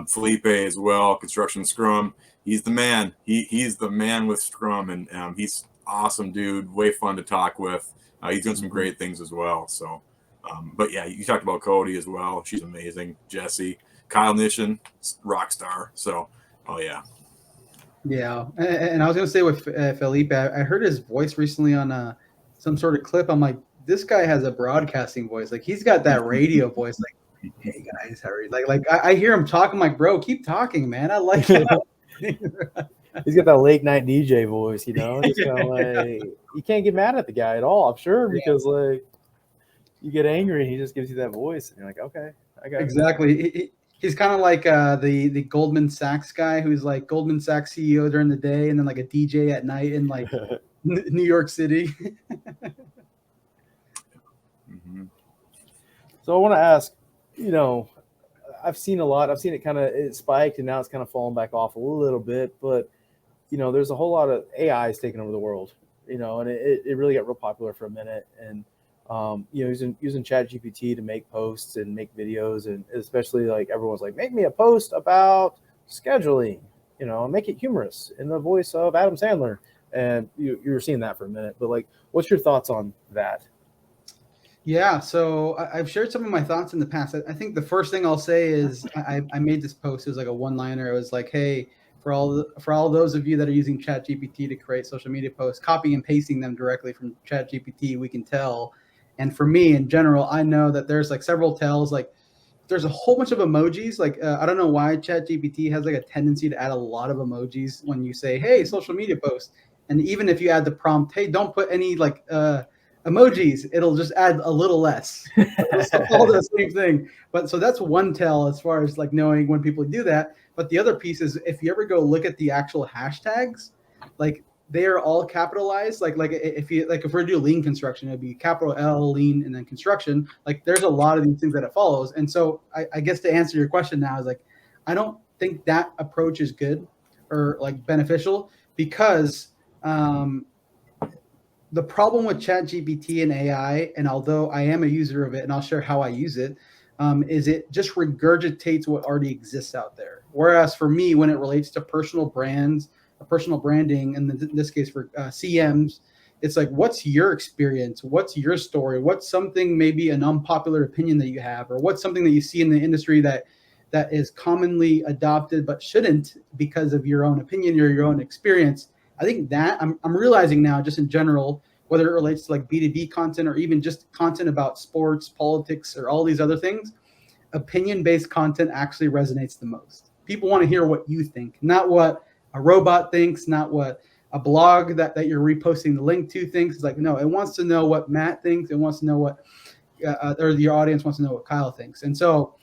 Felipe as well, Construction Scrum. He's the man. He's the man with Scrum, and he's awesome dude, way fun to talk with. He's doing some great things as well. So, but yeah, you talked about Cody as well. She's amazing. Jesse, Kyle Nishin, rock star. So. Oh yeah, and I was gonna say with Felipe, I heard his voice recently on some sort of clip. I'm like, this guy has a broadcasting voice. Like he's got that radio voice. Like, hey guys, how are you? Like I hear him talking. I'm like, bro, keep talking, man. I like that. He's got that late night DJ voice, just kind of like, you can't get mad at the guy at all, I'm sure, because like you get angry and he just gives you that voice, and you're like, okay, I got exactly. He's kind of like the Goldman Sachs guy who's like Goldman Sachs CEO during the day and then like a DJ at night in like New York City. So I want to ask, I've seen a lot. I've seen it spiked, and now it's kind of fallen back off a little bit. But there's a whole lot of AIs taking over the world. And it really got real popular for a minute. And using ChatGPT to make posts and make videos, and especially like everyone's like, make me a post about scheduling, make it humorous in the voice of Adam Sandler. And you were seeing that for a minute, but like, what's your thoughts on that? Yeah, so I've shared some of my thoughts in the past. I think the first thing I'll say is I made this post. It was like a one-liner. It was like, hey, for all those of you that are using ChatGPT to create social media posts, copying and pasting them directly from ChatGPT, we can tell. And for me in general, I know that there's like several tells. Like there's a whole bunch of emojis. Like I don't know why ChatGPT has like a tendency to add a lot of emojis when you say, "Hey, social media post." And even if you add the prompt, "Hey, don't put any like emojis," it'll just add a little less. It's all the same thing. But so that's one tell as far as like knowing when people do that. But the other piece is if you ever go look at the actual hashtags, like they are all capitalized. Like if we're doing lean construction, it'd be capital L lean and then construction. Like there's a lot of these things that it follows. And so I guess to answer your question now is like I don't think that approach is good or like beneficial because the problem with ChatGPT and AI, and although I am a user of it, and I'll share how I use it, is it just regurgitates what already exists out there. Whereas for me, when it relates to personal brands, personal branding, and in this case for CMs, it's like, what's your experience? What's your story? What's something, maybe an unpopular opinion that you have, or what's something that you see in the industry that is commonly adopted but shouldn't because of your own opinion or your own experience. I think that I'm realizing now, just in general, whether it relates to like B2B content or even just content about sports, politics, or all these other things, opinion-based content actually resonates the most. People want to hear what you think, not what a robot thinks, not what a blog that you're reposting the link to thinks. It's like, no, it wants to know what Matt thinks. It wants to know what, or your audience wants to know what Kyle thinks. And so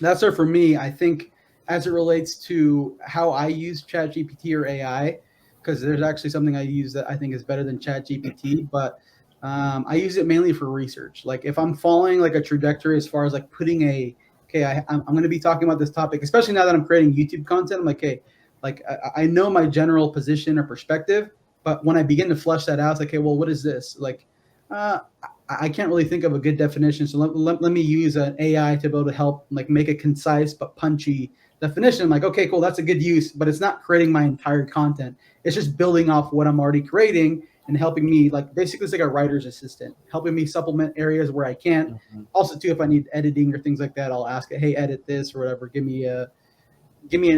that's it for me. I think as it relates to how I use ChatGPT or AI, because there's actually something I use that I think is better than ChatGPT, but I use it mainly for research. Like if I'm following like a trajectory as far as like putting I'm going to be talking about this topic, especially now that I'm creating YouTube content. I'm like, hey, like I know my general position or perspective, but when I begin to flesh that out, it's like, okay, well, what is this? Like, I can't really think of a good definition. So let me use an AI to be able to help like make a concise but punchy definition. I'm like, okay, cool, that's a good use, but it's not creating my entire content. It's just building off what I'm already creating and helping me, like basically it's like a writer's assistant, helping me supplement areas where I can't. Mm-hmm. Also too, if I need editing or things like that, I'll ask it, hey, edit this or whatever. Give me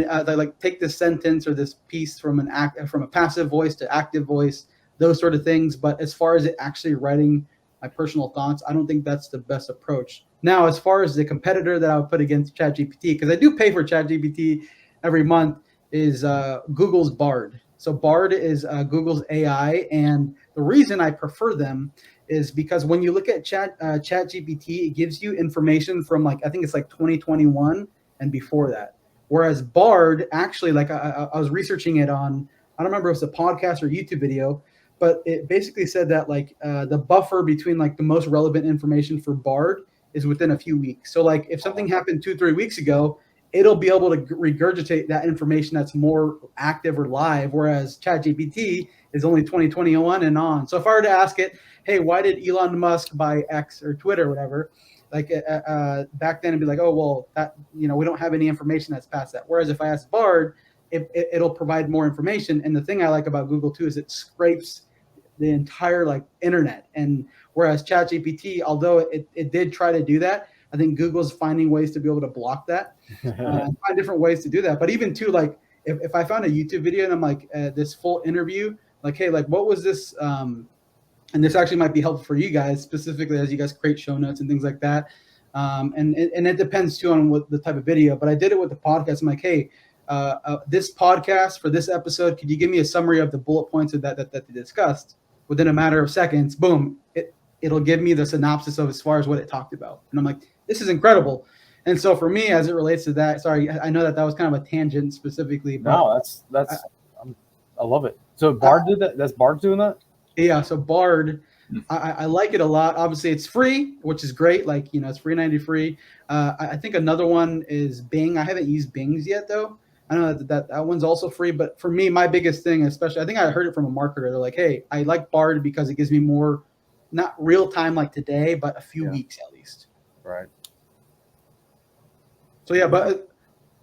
like take this sentence or this piece from a passive voice to active voice, those sort of things. But as far as it actually writing my personal thoughts, I don't think that's the best approach. Now, as far as the competitor that I would put against ChatGPT, because I do pay for ChatGPT every month, is Google's Bard. So Bard is Google's AI, and the reason I prefer them is because when you look at ChatGPT, it gives you information from like I think it's like 2021 and before that. Whereas Bard actually, like I was researching it on, I don't remember if it was a podcast or YouTube video, but it basically said that like the buffer between like the most relevant information for Bard is within a few weeks. So like if something happened 2-3 weeks ago, it'll be able to regurgitate that information that's more active or live, whereas ChatGPT is only 2021 and on. So if I were to ask it, hey, why did Elon Musk buy X or Twitter or whatever, like back then it'd be like, oh, well, that, we don't have any information that's past that. Whereas if I ask Bard, it'll provide more information. And the thing I like about Google too is it scrapes the entire like internet. And whereas ChatGPT, although it did try to do that, I think Google's finding ways to be able to block that, find different ways to do that. But even too, like if I found a YouTube video and I'm like this full interview, like, hey, like what was this? And this actually might be helpful for you guys specifically as you guys create show notes and things like that. And it depends too on what the type of video. But I did it with the podcast. I'm like, hey, this podcast for this episode, could you give me a summary of the bullet points of that they discussed? Within a matter of seconds, boom, it'll give me the synopsis of as far as what it talked about. And I'm like, this is incredible. And so for me, as it relates to that, sorry, I know that was kind of a tangent specifically. But no, I love it. So Bard did that? That's Bard doing that? Yeah. So Bard, I like it a lot. Obviously it's free, which is great. Like, it's free. I think another one is Bing. I haven't used Bing's yet though. I know that one's also free, but for me, my biggest thing, especially, I think I heard it from a marketer. They're like, hey, I like Bard because it gives me more, not real time like today, but a few weeks at least. Right. So yeah, but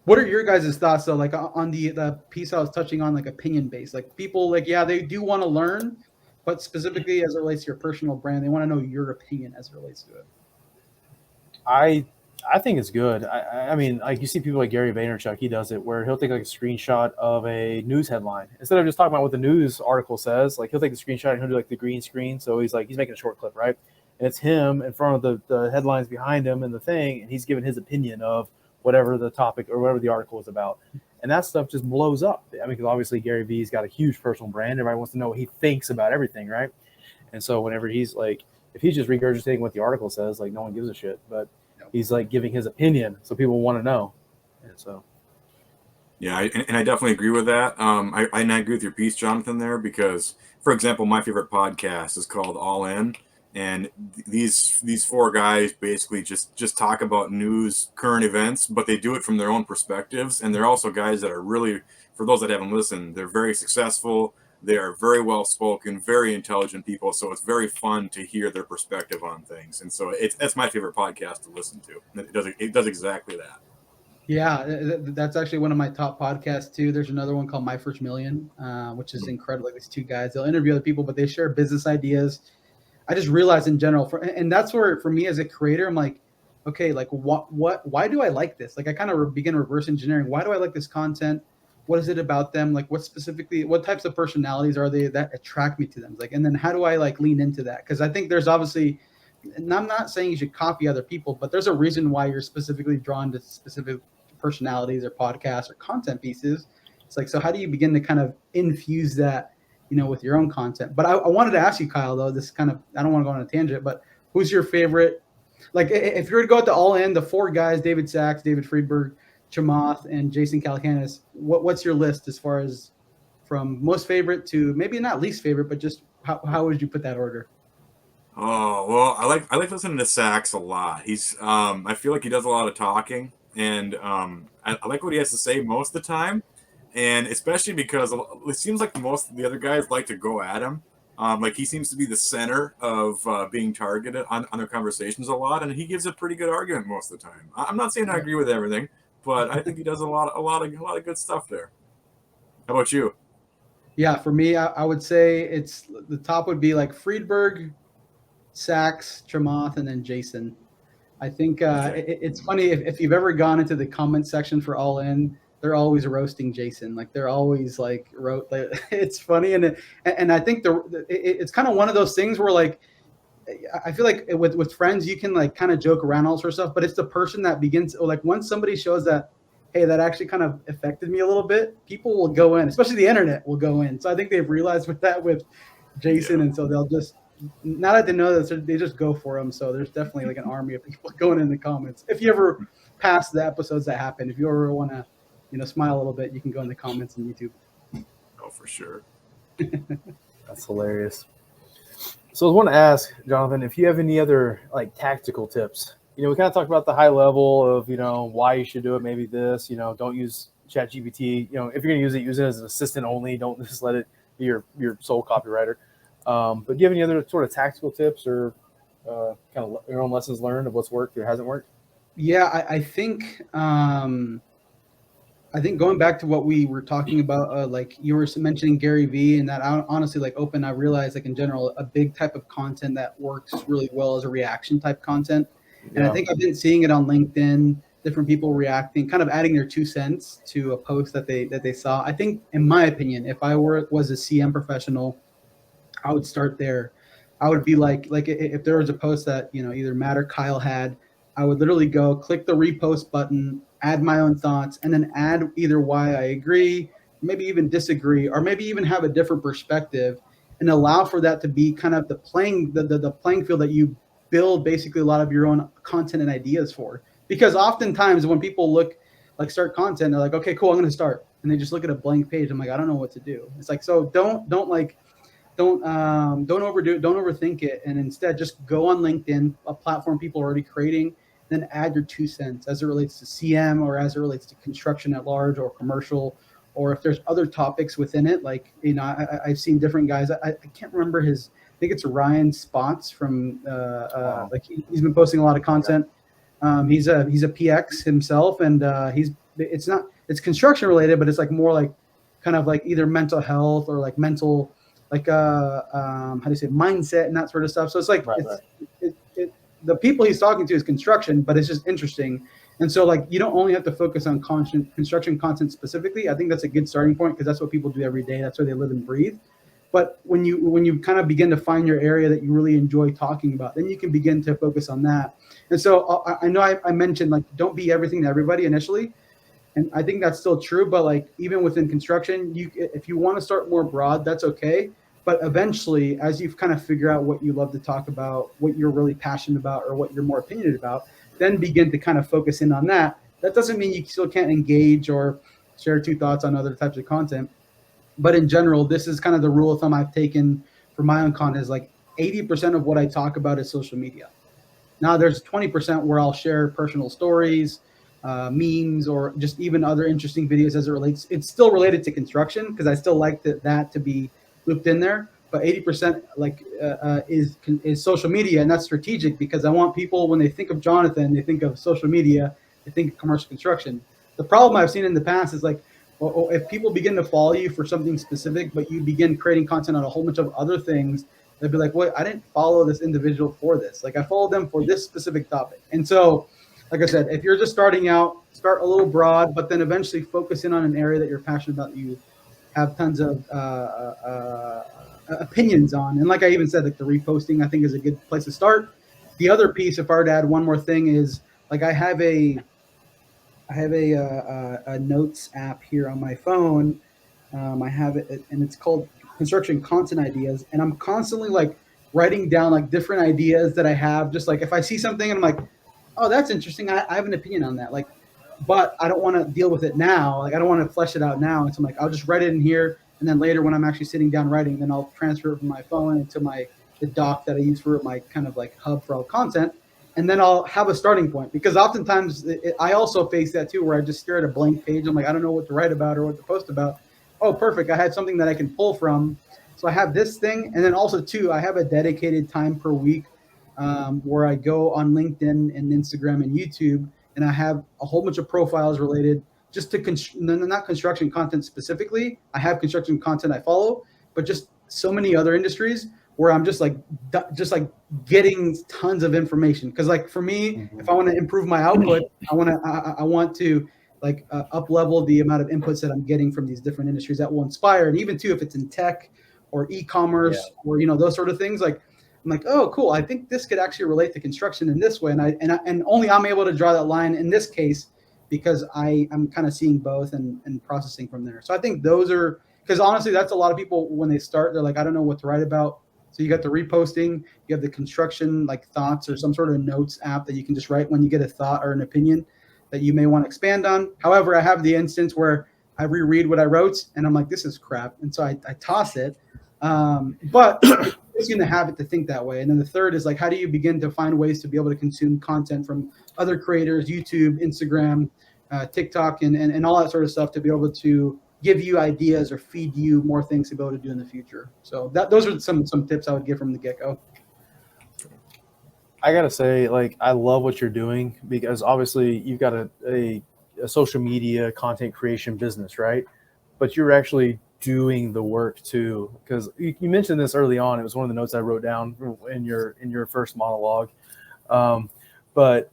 what are your guys' thoughts though? Like on the piece I was touching on, like opinion based, like people like, yeah, they do want to learn, but specifically as it relates to your personal brand, they want to know your opinion as it relates to it. I I think it's good. I mean, like you see people like Gary Vaynerchuk, he does it where he'll take like a screenshot of a news headline instead of just talking about what the news article says. Like he'll take the screenshot and he'll do like the green screen. So he's making a short clip, right? And it's him in front of the headlines behind him and the thing, and he's giving his opinion of whatever the topic or whatever the article is about. And that stuff just blows up. I mean, because obviously Gary Vee's got a huge personal brand. Everybody wants to know what he thinks about everything, right? And so whenever he's like, if he's just regurgitating what the article says, like no one gives a shit. But he's like giving his opinion, so people want to know. And so, yeah, I definitely agree with that. I agree with your piece, Jonathan, there because, for example, my favorite podcast is called All In, and these four guys basically just talk about news, current events, but they do it from their own perspectives, and they're also guys that are really, for those that haven't listened, they're very successful. They are very well spoken, very intelligent people. So it's very fun to hear their perspective on things. And so that's my favorite podcast to listen to. It does exactly that. Yeah, that's actually one of my top podcasts too. There's another one called My First Million, which is incredible. Like these two guys, they'll interview other people, but they share business ideas. I just realized in general, and that's where for me as a creator, I'm like, okay, like why do I like this? Like I kind of begin reverse engineering. Why do I like this content? What is it about them? Like what types of personalities are they that attract me to them? Like, and then how do I like lean into that? Because I think there's obviously, and I'm not saying you should copy other people, but there's a reason why you're specifically drawn to specific personalities or podcasts or content pieces. It's like, so how do you begin to kind of infuse that, with your own content? But I wanted to ask you, Kyle, though, this kind of, I don't want to go on a tangent, but who's your favorite? Like if you were to go at the all in, the four guys, David Sachs, David Friedberg, Chamath, and Jason Calacanis, what's your list as far as from most favorite to maybe not least favorite, but just how would you put that order? Oh, well, I like listening to Sachs a lot. He's I feel like he does a lot of talking, and I like what he has to say most of the time, and especially because it seems like most of the other guys like to go at him. Like he seems to be the center of being targeted on their conversations a lot, and he gives a pretty good argument most of the time. I'm not saying I agree with everything, but I think he does a lot of good stuff there. How about you? Yeah, for me, I would say it's the top would be like Friedberg, Sachs, Chamath, and then Jason. I think it's funny if you've ever gone into the comment section for All In, they're always roasting Jason. Like they're always like it's funny, and I think it's kind of one of those things where like I feel like with friends you can like kind of joke around all sorts of stuff, but it's the person that begins like once somebody shows that, hey, that actually kind of affected me a little bit, people will go in, especially the internet will go in. So I think they've realized with Jason, and so they'll just, now that they know that, they just go for him. So there's definitely like an army of people going in the comments. If you ever pass the episodes that happen, if you ever want to, smile a little bit, you can go in the comments on YouTube. Oh, for sure. That's hilarious. So I want to ask, Jonathan, if you have any other like tactical tips. We kind of talked about the high level of, why you should do it. Maybe this, don't use ChatGPT. If you're going to use it as an assistant only. Don't just let it be your sole copywriter. But do you have any other sort of tactical tips or kind of your own lessons learned of what's worked or hasn't worked? Yeah, I think going back to what we were talking about, like you were mentioning Gary Vee, and that honestly, like I realized like in general, a big type of content that works really well is a reaction type content. And I think I've been seeing it on LinkedIn, different people reacting, kind of adding their 2 cents to a post that they saw. I think, in my opinion, if I was a CM professional, I would start there. I would be like if there was a post that, either Matt or Kyle had, I would literally go click the repost button, add my own thoughts, and then add either why I agree, maybe even disagree, or maybe even have a different perspective, and allow for that to be kind of the playing field that you build basically a lot of your own content and ideas for. Because oftentimes when people start content, they're like, okay, cool, I'm going to start. And they just look at a blank page. I'm like, I don't know what to do. It's like, so don't overdo it. Don't overthink it. And instead just go on LinkedIn, a platform people are already creating, then add your 2 cents as it relates to CM or as it relates to construction at large or commercial, or if there's other topics within it. Like, I've seen different guys. I can't remember I think it's Ryan Spots from like he's been posting a lot of content. He's a PX himself, and it's construction related, but it's like more like kind of like either mental health or like mental, like how do you say, mindset and that sort of stuff. So it's like the people he's talking to is construction, but it's just interesting. And so like, you don't only have to focus on construction content specifically. I think that's a good starting point because that's what people do every day. That's where they live and breathe. But when you kind of begin to find your area that you really enjoy talking about, then you can begin to focus on that. And so I know I mentioned like, don't be everything to everybody initially. And I think that's still true, but like even within construction, if you want to start more broad, that's okay. But eventually, as you kind of figure out what you love to talk about, what you're really passionate about, or what you're more opinionated about, then begin to kind of focus in on that. That doesn't mean you still can't engage or share two thoughts on other types of content. But in general, this is kind of the rule of thumb I've taken for my own content is like 80% of what I talk about is social media. Now there's 20% where I'll share personal stories, memes, or just even other interesting videos as it relates. It's still related to construction because I still like that to be looped in there. But 80% like is social media, and that's strategic because I want people when they think of Jonathan, they think of social media, they think of commercial construction. The problem I've seen in the past is like, well, if people begin to follow you for something specific, but you begin creating content on a whole bunch of other things, they'd be like, wait, I didn't follow this individual for this. Like I followed them for this specific topic. And so, like I said, if you're just starting out, start a little broad, but then eventually focus in on an area that you're passionate about, that you have tons of opinions on. And like I even said, like the reposting, I think is a good place to start. The other piece, if I were to add one more thing, is like I have a notes app here on my phone. I have it, and it's called Construction Content Ideas. And I'm constantly like writing down like different ideas that I have. Just like if I see something and I'm like, oh, that's interesting. I have an opinion on that. Like, but I don't want to deal with it now. Like I don't want to flesh it out now. And so I'm like, I'll just write it in here. And then later when I'm actually sitting down writing, then I'll transfer it from my phone into the doc that I use for my kind of like hub for all content. And then I'll have a starting point because oftentimes I also face that too, where I just stare at a blank page. I'm like, I don't know what to write about or what to post about. Oh, perfect. I had something that I can pull from. So I have this thing. And then also too, I have a dedicated time per week where I go on LinkedIn and Instagram and YouTube, and I have a whole bunch of profiles related just to not construction content specifically. I have construction content I follow, but just so many other industries where I'm just like getting tons of information. Because like for me, if I want to improve my output, I want to like up level the amount of inputs that I'm getting from these different industries that will inspire. And even too, if it's in tech or e-commerce or those sort of things, like I'm like, oh, cool. I think this could actually relate to construction in this way, and only I'm able to draw that line in this case because I'm kind of seeing both and processing from there. So I think those are, because honestly, that's a lot of people when they start, they're like, I don't know what to write about. So you got the reposting, you have the construction like thoughts or some sort of notes app that you can just write when you get a thought or an opinion that you may want to expand on. However, I have the instance where I reread what I wrote and I'm like, this is crap. And so I toss it. But it's going to have it to think that way. And then the third is like, how do you begin to find ways to be able to consume content from other creators, YouTube, Instagram, TikTok, and all that sort of stuff to be able to give you ideas or feed you more things to be able to do in the future. So those are some tips I would give from the get-go. I gotta say, like, I love what you're doing because obviously you've got a social media content creation business, right? But you're actually doing the work too. Because you mentioned this early on. It was one of the notes I wrote down in your first monologue. But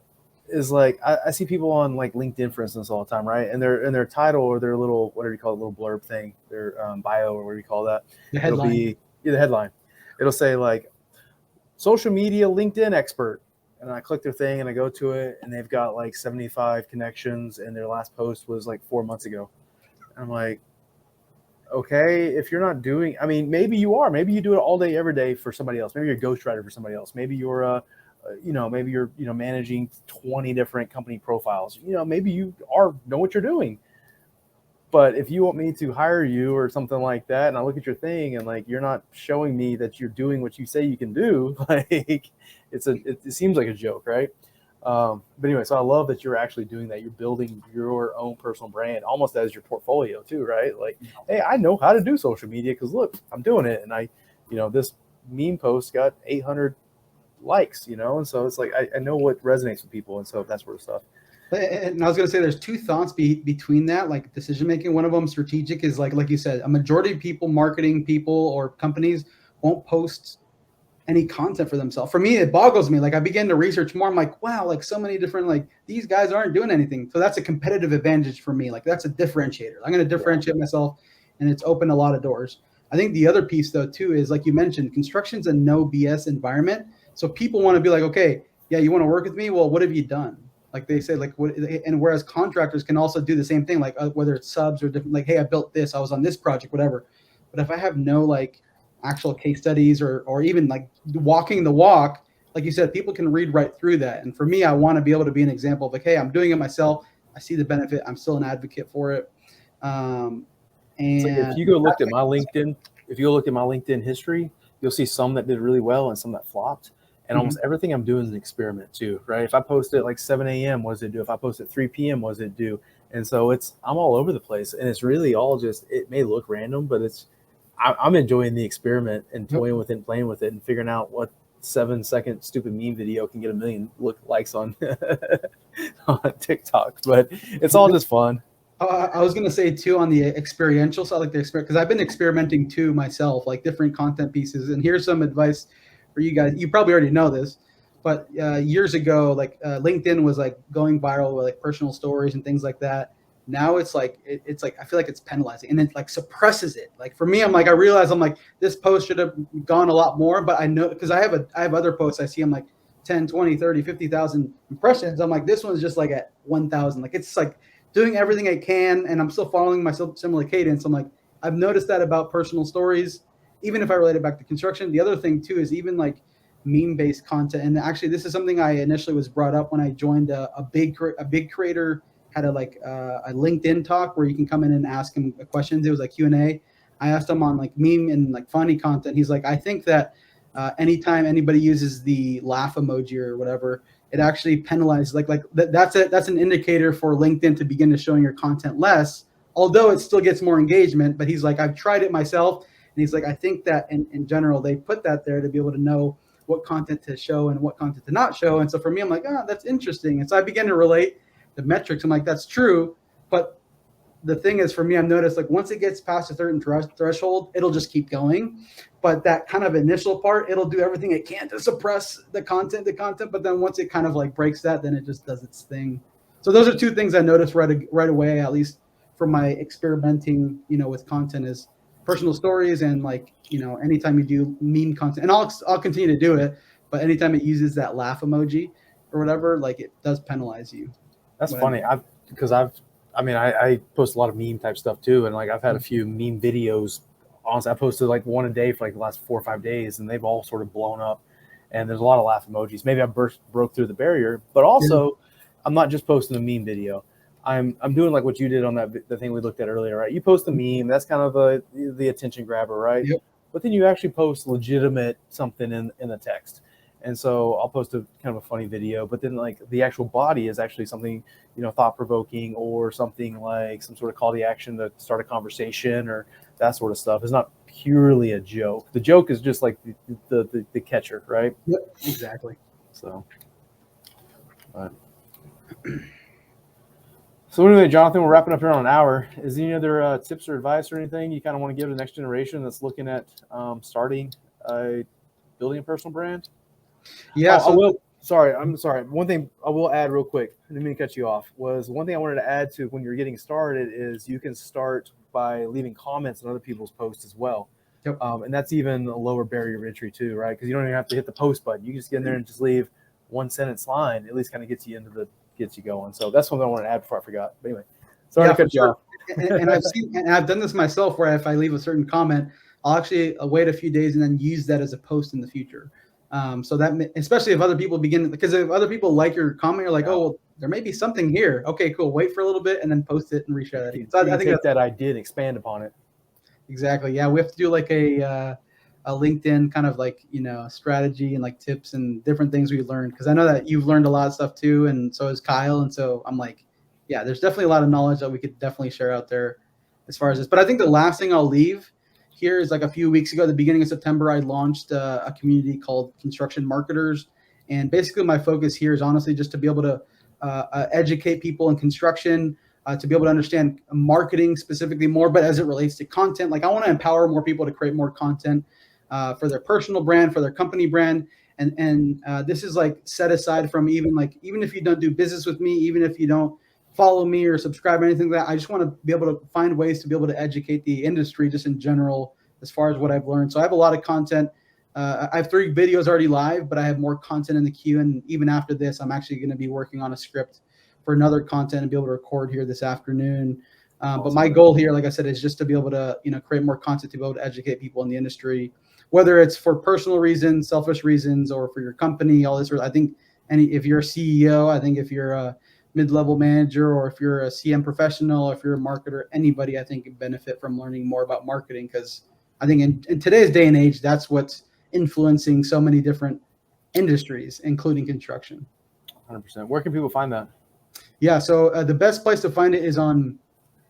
is like I see people on like LinkedIn, for instance, all the time, right? And their title or their little, whatever you call it, little blurb thing, their bio or whatever you call that. The headline. It'll be the headline. It'll say like social media LinkedIn expert. And I click their thing and I go to it and they've got like 75 connections and their last post was like 4 months ago. And I'm like, okay, if you're not doing, I mean, maybe you are, maybe you do it all day, every day for somebody else. Maybe you're a ghostwriter for somebody else. Maybe you're maybe you're, managing 20 different company profiles. Maybe you know what you're doing. But if you want me to hire you or something like that, and I look at your thing and like you're not showing me that you're doing what you say you can do, like it seems like a joke, right? But anyway, so I love that you're actually doing that. You're building your own personal brand, almost as your portfolio too, right? Like, hey, I know how to do social media because look, I'm doing it, and this meme post got 800 likes, and so it's like I know what resonates with people, and so that sort of stuff. And I was going to say there's two thoughts between that, like decision making. One of them, strategic, is like you said, a majority of people, marketing people or companies won't post any content for themselves. For me, it boggles me. Like I begin to research more. I'm like, wow, like so many different, like these guys aren't doing anything. So that's a competitive advantage for me. Like that's a differentiator. I'm going to differentiate myself, and it's opened a lot of doors. I think the other piece though too is like you mentioned, construction's a no BS environment. So people want to be like, okay, yeah, you want to work with me? Well, what have you done? Like they say, like what? And whereas contractors can also do the same thing, like whether it's subs or different, like, hey, I built this, I was on this project, whatever. But if I have no like actual case studies or even like walking the walk, like you said, people can read right through that. And for me, I want to be able to be an example of like, hey, I'm doing it myself. I see the benefit. I'm still an advocate for it. And so if you go look at my LinkedIn, if you look at my LinkedIn history, you'll see some that did really well and some that flopped. And almost everything I'm doing is an experiment too, right? If I post at like 7 a.m., what does it do? If I post at 3 p.m., what does it do? And so I'm all over the place. And it's really all just, it may look random, but I'm enjoying the experiment and toying with it and playing with it and figuring out what 7-second stupid meme video can get 1 million likes on, on TikTok. But it's all just fun. I was going to say too, on the experiential side, like the experience, because I've been experimenting too myself, like different content pieces. And here's some advice for you guys. You probably already know this, but years ago, like LinkedIn was like going viral with like personal stories and things like that. Now it's like it's like I feel like it's penalizing and it like suppresses it. Like for me, I'm like I realize I'm like this post should have gone a lot more, but I know because I have other posts I see I'm like 10, 20, 30, 50,000 impressions. I'm like this one's just like at 1,000. Like it's like doing everything I can and I'm still following my similar cadence. I'm like I've noticed that about personal stories, even if I relate it back to construction. The other thing too is even like meme-based content. And actually, this is something I initially was brought up when I joined a big creator. Had a LinkedIn talk where you can come in and ask him questions. It was like Q&A. I asked him on like meme and like funny content. He's like, I think that anytime anybody uses the laugh emoji or whatever, it actually penalizes that's an indicator for LinkedIn to begin to showing your content less, although it still gets more engagement. But he's like, I've tried it myself. And he's like, I think that in general, they put that there to be able to know what content to show and what content to not show. And so for me, I'm like, that's interesting. And so I began to relate the metrics. I'm like, that's true. But the thing is, for me, I've noticed like once it gets past a certain threshold, it'll just keep going. But that kind of initial part, it'll do everything it can to suppress the content. But then once it kind of like breaks that, then it just does its thing. So those are two things I noticed right away, at least from my experimenting, with content is personal stories and like, anytime you do meme content, and I'll continue to do it, but anytime it uses that laugh emoji or whatever, like it does penalize you. That's funny. I post a lot of meme type stuff too. And like, I've had a few meme videos. Honestly, I posted like one a day for like the last 4 or 5 days and they've all sort of blown up and there's a lot of laugh emojis. Maybe I broke through the barrier, but also I'm not just posting a meme video. I'm doing like what you did on the thing we looked at earlier, right? You post a meme, that's kind of the attention grabber, right? Yep. But then you actually post legitimate something in the text. And so I'll post a kind of a funny video, but then like the actual body is actually something, thought-provoking or something like some sort of call to action to start a conversation or that sort of stuff. It's not purely a joke. The joke is just like the catcher, right? Yep, exactly. So anyway, Jonathan, we're wrapping up here on an hour. Is there any other tips or advice or anything you kind of want to give to the next generation that's looking at starting building a personal brand? Yeah. I'm sorry. One thing I will add real quick, I didn't mean to cut you off, was one thing I wanted to add to when you're getting started is you can start by leaving comments on other people's posts as well. Yep. And that's even a lower barrier of entry too, right? Because you don't even have to hit the post button. You can just get in there and just leave 1 sentence line. At least kind of gets you going. So that's something I wanted to add before I forgot. But anyway, sorry to cut you off. And I've done this myself where if I leave a certain comment, I'll actually wait a few days and then use that as a post in the future. So that, especially if other people because if other people like your comment, you're like, oh, well, there may be something here. Okay, cool. Wait for a little bit and then post it and reshare that again. So I think that idea and expand upon it. Exactly. Yeah, we have to do like a LinkedIn kind of like strategy and like tips and different things we learned, because I know that you've learned a lot of stuff too, and so has Kyle. And so I'm like, yeah, there's definitely a lot of knowledge that we could definitely share out there as far as this. But I think the last thing I'll leave here is like a few weeks ago, the beginning of September, I launched a community called Construction Marketers. And basically my focus here is honestly just to be able to educate people in construction, to be able to understand marketing specifically more, but as it relates to content, like I want to empower more people to create more content. for their personal brand, for their company brand. And this is like set aside from even if you don't do business with me, even if you don't follow me or subscribe or anything like that, I just want to be able to find ways to be able to educate the industry just in general as far as what I've learned. So I have a lot of content. I have 3 videos already live, but I have more content in the queue. And even after this, I'm actually going to be working on a script for another content and be able to record here this afternoon. But my goal here, like I said, is just to be able to, create more content to be able to educate people in the industry, whether it's for personal reasons, selfish reasons, or for your company, all this. I think if you're a CEO, I think if you're a mid-level manager, or if you're a CM professional, if you're a marketer, anybody, I think can benefit from learning more about marketing, because I think in today's day and age, that's what's influencing so many different industries, including construction. 100%. Where can people find that? Yeah, so the best place to find it is on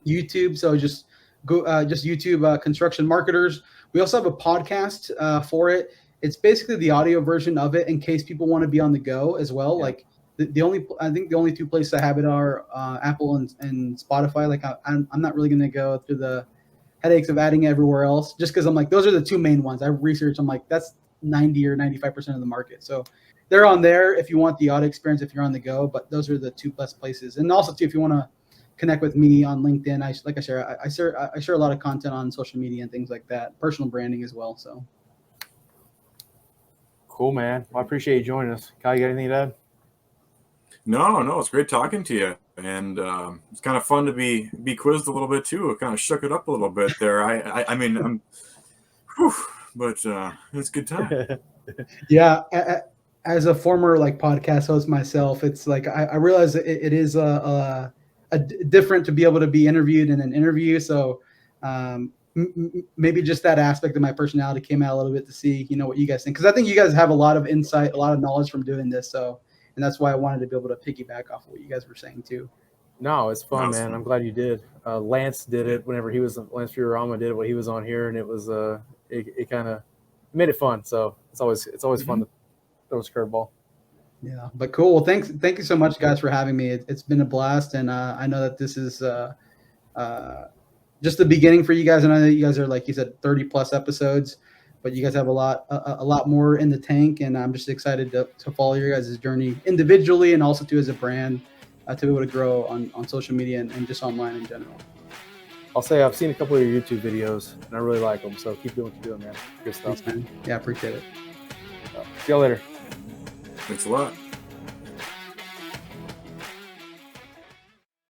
YouTube. So just go, just YouTube construction marketers. We also have a podcast for it. It's basically the audio version of it in case people want to be on the go as well. Yeah. Like I think the only 2 places I have it are Apple and Spotify. Like I'm not really going to go through the headaches of adding everywhere else, just because I'm like, those are the 2 main ones. I researched. I'm like, that's 90 or 95% of the market. So they're on there if you want the audio experience, if you're on the go. But those are the 2 best places. And also too, if you want to connect with me on LinkedIn, I share a lot of content on social media and things like that, personal branding as well. So cool, man. Well, I appreciate you joining us. Kyle, you got anything to add? No, it's great talking to you, and it's kind of fun to be quizzed a little bit too. It kind of shook it up a little bit there. I mean, but it's a good time. Yeah, as a former podcast host myself, it's like I realize it is a different to be able to be interviewed in an interview. So maybe just that aspect of my personality came out a little bit to see what you guys think, because I think you guys have a lot of insight, a lot of knowledge from doing this. So. And that's why I wanted to be able to piggyback off of what you guys were saying too. No, it's fun, man. I'm glad you did. Lance did it whenever Lance Fiorama did it when he was on here, and it was it kind of made it fun. So it's always fun to throw a curveball. Yeah, but cool. Well, thank you so much, guys, for having me. It's been a blast, and I know that this is just the beginning for you guys. I know that you guys are, like you said, 30 plus episodes. But you guys have a lot more in the tank, and I'm just excited to follow your guys' journey individually and also too as a brand to be able to grow on social media and just online in general. I'll say I've seen a couple of your YouTube videos, and I really like them. So keep doing what you're doing, man. Good stuff. Thanks, man. Yeah, appreciate it. See y'all later. Thanks a lot.